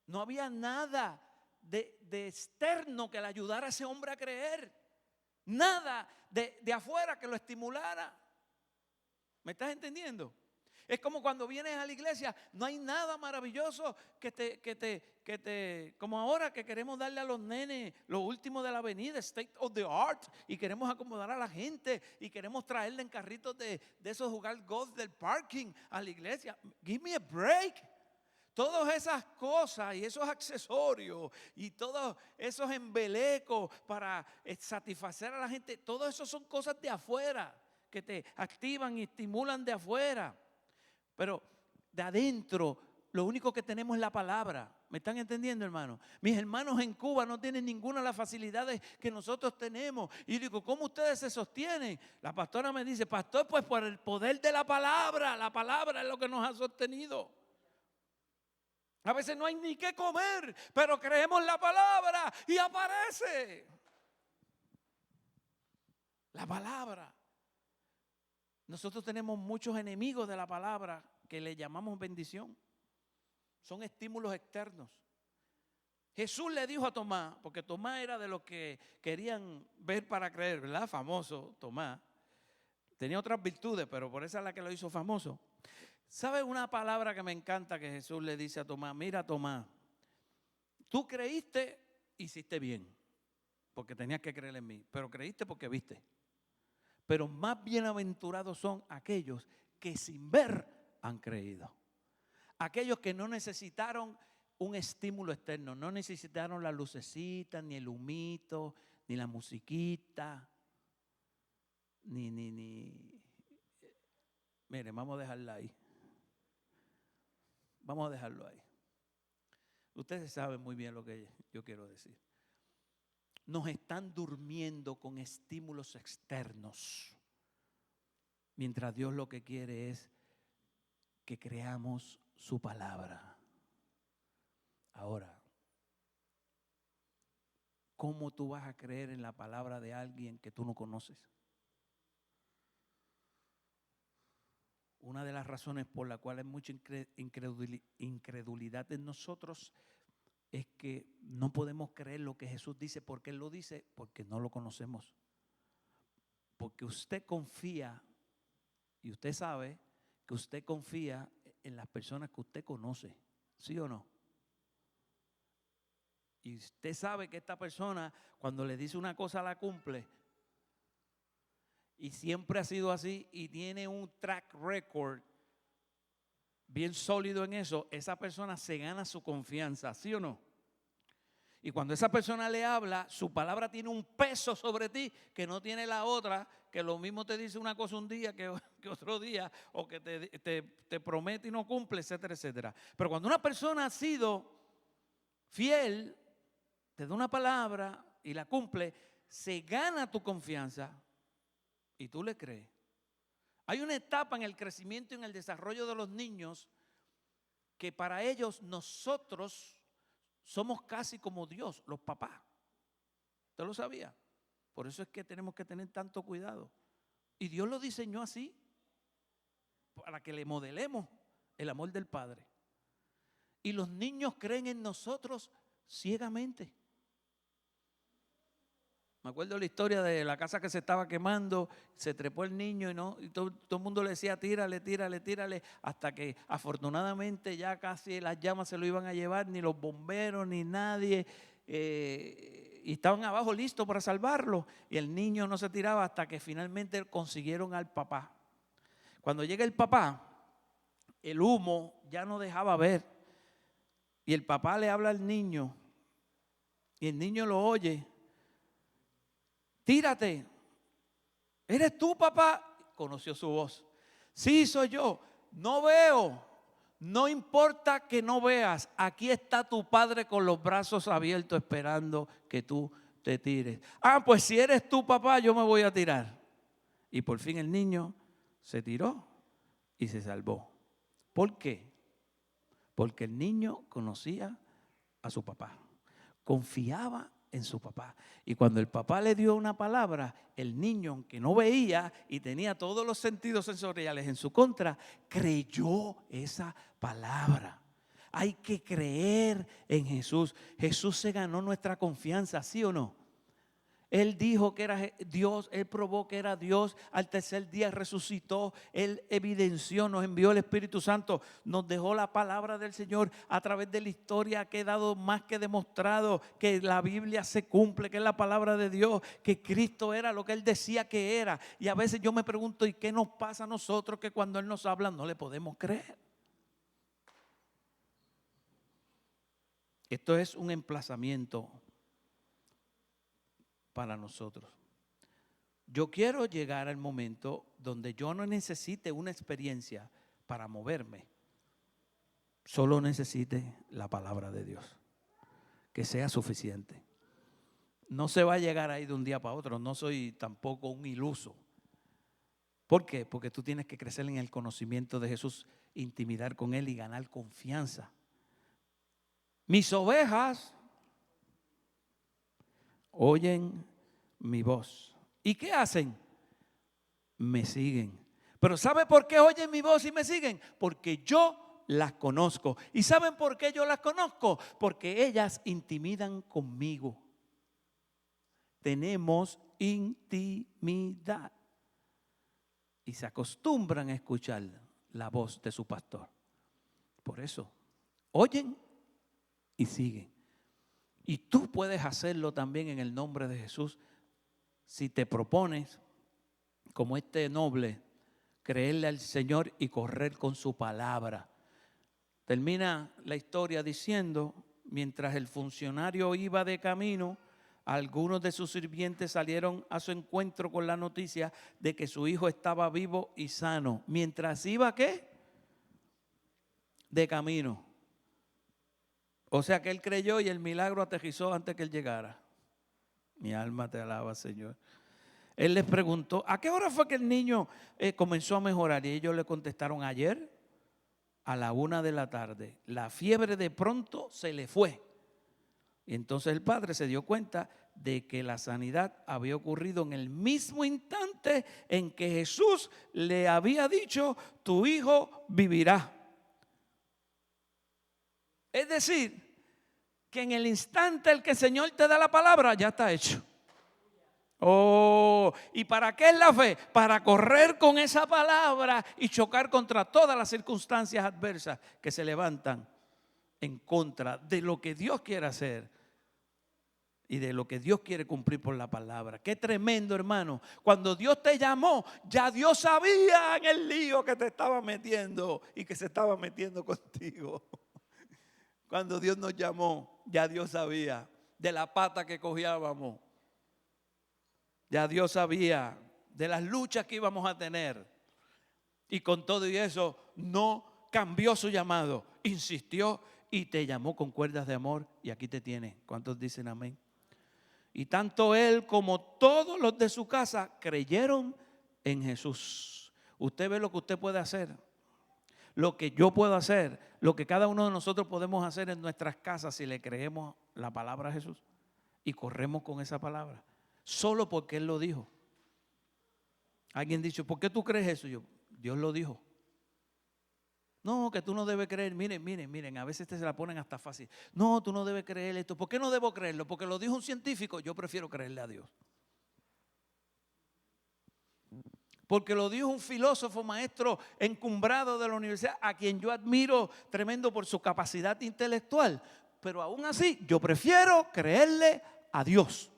No había nada de externo que le ayudara a ese hombre a creer. Nada de afuera que lo estimulara. ¿Me estás entendiendo? Es como cuando vienes a la iglesia, no hay nada maravilloso como ahora que queremos darle a los nenes lo último de la avenida, state of the art, y queremos acomodar a la gente y queremos traerle en carritos de esos jugar golf del parking a la iglesia. Give me a break. Todas esas cosas y esos accesorios y todos esos embelecos para satisfacer a la gente, todo eso son cosas de afuera que te activan y estimulan de afuera. Pero de adentro, lo único que tenemos es la palabra. ¿Me están entendiendo, hermano? Mis hermanos en Cuba no tienen ninguna de las facilidades que nosotros tenemos. Y yo digo, ¿cómo ustedes se sostienen? La pastora me dice, pastor, pues por el poder de la palabra es lo que nos ha sostenido. A veces no hay ni qué comer, pero creemos la palabra y aparece. La palabra. Nosotros tenemos muchos enemigos de la palabra que le llamamos bendición. Son estímulos externos. Jesús le dijo a Tomás, porque Tomás era de los que querían ver para creer, ¿verdad? Famoso Tomás. Tenía otras virtudes, pero por esa es la que lo hizo famoso. ¿Sabe una palabra que me encanta que Jesús le dice a Tomás? Mira, Tomás, tú creíste, hiciste bien, porque tenías que creer en mí, pero creíste porque viste. Pero más bienaventurados son aquellos que sin ver han creído. Aquellos que no necesitaron un estímulo externo, no necesitaron la lucecita, ni el humito, ni la musiquita, Miren, vamos a dejarla ahí. Vamos a dejarlo ahí. Ustedes saben muy bien lo que yo quiero decir. Nos están durmiendo con estímulos externos, mientras Dios lo que quiere es que creamos su palabra. Ahora, ¿cómo tú vas a creer en la palabra de alguien que tú no conoces? Una de las razones por la cual hay mucha incredulidad en nosotros es que no podemos creer lo que Jesús dice. ¿Por qué Él lo dice? Porque no lo conocemos. Porque usted confía, y usted sabe que usted confía en las personas que usted conoce, ¿sí o no? Y usted sabe que esta persona, cuando le dice una cosa, la cumple. Y siempre ha sido así y tiene un track record bien sólido en eso. Esa persona se gana su confianza, ¿sí o no? Y cuando esa persona le habla, su palabra tiene un peso sobre ti que no tiene la otra, que lo mismo te dice una cosa un día que otro día, o que te promete y no cumple, etcétera, etcétera. Pero cuando una persona ha sido fiel, te da una palabra y la cumple, se gana tu confianza y tú le crees. Hay una etapa en el crecimiento y en el desarrollo de los niños que para ellos nosotros somos casi como Dios, los papás. ¿Usted lo sabía? Por eso es que tenemos que tener tanto cuidado. Y Dios lo diseñó así, para que le modelemos el amor del Padre. Y los niños creen en nosotros ciegamente. Me acuerdo la historia de la casa que se estaba quemando, se trepó el niño y todo el mundo le decía tírale, tírale, tírale, hasta que afortunadamente ya casi las llamas se lo iban a llevar, ni los bomberos, ni nadie, y estaban abajo listos para salvarlo, y el niño no se tiraba hasta que finalmente consiguieron al papá. Cuando llega el papá, el humo ya no dejaba ver, Y el papá le habla al niño y el niño lo oye. Tírate. ¿Eres tú, papá? Conoció su voz. Sí, soy yo. No veo. No importa que no veas. Aquí está tu padre con los brazos abiertos esperando que tú te tires. Ah, pues si eres tú, papá, yo me voy a tirar. Y por fin el niño se tiró y se salvó. ¿Por qué? Porque el niño conocía a su papá, confiaba en su papá. Y cuando el papá le dio una palabra, el niño, aunque no veía y tenía todos los sentidos sensoriales en su contra, creyó esa palabra. Hay que creer en Jesús. Jesús se ganó nuestra confianza, ¿sí o no? Él dijo que era Dios, Él probó que era Dios, al tercer día resucitó, Él evidenció, nos envió el Espíritu Santo, nos dejó la palabra del Señor. A través de la historia ha quedado más que demostrado que la Biblia se cumple, que es la palabra de Dios, que Cristo era lo que Él decía que era. Y a veces yo me pregunto, ¿y qué nos pasa a nosotros que cuando Él nos habla no le podemos creer? Esto es un emplazamiento para nosotros. Yo quiero llegar al momento donde yo no necesite una experiencia para moverme, solo necesite la palabra de Dios, que sea suficiente. No se va a llegar ahí de un día para otro, no soy tampoco un iluso. ¿Por qué? Porque tú tienes que crecer en el conocimiento de Jesús, intimidar con Él y ganar confianza. Mis ovejas oyen mi voz. ¿Y qué hacen? Me siguen. Pero ¿sabe por qué oyen mi voz y me siguen? Porque yo las conozco. ¿Y saben por qué yo las conozco? Porque ellas intimidan conmigo. Tenemos intimidad. Y se acostumbran a escuchar la voz de su pastor. Por eso, oyen y siguen. Y tú puedes hacerlo también en el nombre de Jesús si te propones, como este noble, creerle al Señor y correr con su palabra. Termina la historia diciendo, mientras el funcionario iba de camino, algunos de sus sirvientes salieron a su encuentro con la noticia de que su hijo estaba vivo y sano. Mientras iba, ¿qué? De camino. O sea que él creyó y el milagro aterrizó antes que él llegara. Mi alma te alaba, Señor. Él les preguntó, ¿a qué hora fue que el niño comenzó a mejorar? Y ellos le contestaron, ayer a la 1 de la tarde. La fiebre de pronto se le fue. Y entonces el padre se dio cuenta de que la sanidad había ocurrido en el mismo instante en que Jesús le había dicho, tu hijo vivirá. Es decir, que en el instante en que el Señor te da la palabra, ya está hecho. Oh, ¿y para qué es la fe? Para correr con esa palabra y chocar contra todas las circunstancias adversas que se levantan en contra de lo que Dios quiere hacer y de lo que Dios quiere cumplir por la palabra. Qué tremendo, hermano. Cuando Dios te llamó, ya Dios sabía en el lío que te estaba metiendo y que se estaba metiendo contigo. Cuando Dios nos llamó, ya Dios sabía de la pata que cogíamos. Ya Dios sabía de las luchas que íbamos a tener. Y con todo y eso, no cambió su llamado. Insistió y te llamó con cuerdas de amor. Y aquí te tiene. ¿Cuántos dicen amén? Y tanto él como todos los de su casa creyeron en Jesús. Usted ve lo que usted puede hacer. Lo que yo puedo hacer, lo que cada uno de nosotros podemos hacer en nuestras casas si le creemos la palabra a Jesús y corremos con esa palabra, solo porque Él lo dijo. Alguien dicho, ¿por qué tú crees eso? Dios lo dijo. No, que tú no debes creer. Miren, a veces se la ponen hasta fácil. No, tú no debes creer esto. ¿Por qué no debo creerlo? Porque lo dijo un científico. Yo prefiero creerle a Dios. Porque lo dijo un filósofo maestro encumbrado de la universidad, a quien yo admiro tremendo por su capacidad intelectual. Pero aún así, yo prefiero creerle a Dios.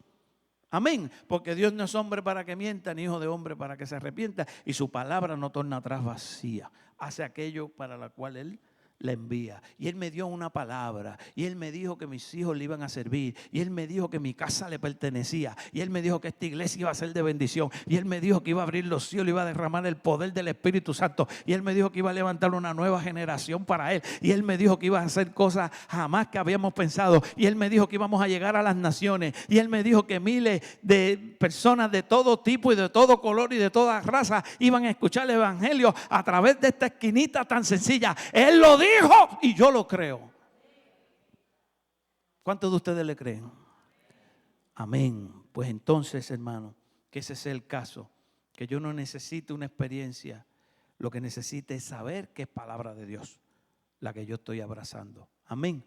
Amén. Porque Dios no es hombre para que mienta, ni hijo de hombre para que se arrepienta. Y su palabra no torna atrás vacía. Hace aquello para la cual Él la envía. Y Él me dio una palabra. Y Él me dijo que mis hijos le iban a servir. Y Él me dijo que mi casa le pertenecía. Y Él me dijo que esta iglesia iba a ser de bendición. Y Él me dijo que iba a abrir los cielos, iba a derramar el poder del Espíritu Santo. Y Él me dijo que iba a levantar una nueva generación para Él. Y Él me dijo que iba a hacer cosas jamás que habíamos pensado. Y Él me dijo que íbamos a llegar a las naciones. Y Él me dijo que miles de personas de todo tipo y de todo color y de toda raza iban a escuchar el evangelio a través de esta esquinita tan sencilla. Él lo dijo y yo lo creo. ¿Cuántos de ustedes le creen? Amén. Pues entonces, hermano, que ese sea el caso, que yo no necesite una experiencia, lo que necesite es saber que es palabra de Dios la que yo estoy abrazando. Amén.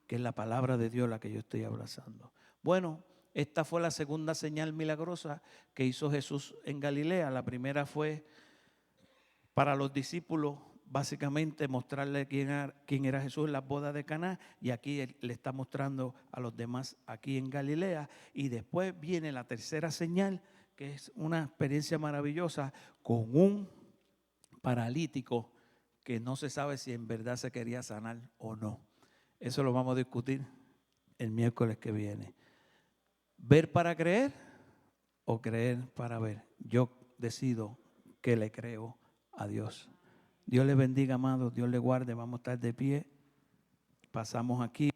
Que es la palabra de Dios la que yo estoy abrazando. Bueno, esta fue la segunda señal milagrosa que hizo Jesús en Galilea. La primera fue para los discípulos, básicamente mostrarle quién era Jesús en las bodas de Caná, y aquí él le está mostrando a los demás aquí en Galilea. Y después viene la tercera señal, que es una experiencia maravillosa con un paralítico que no se sabe si en verdad se quería sanar o no. Eso lo vamos a discutir el miércoles que viene. ¿Ver para creer o creer para ver? Yo decido que le creo a Dios. Dios le bendiga, amados. Dios le guarde. Vamos a estar de pie. Pasamos aquí.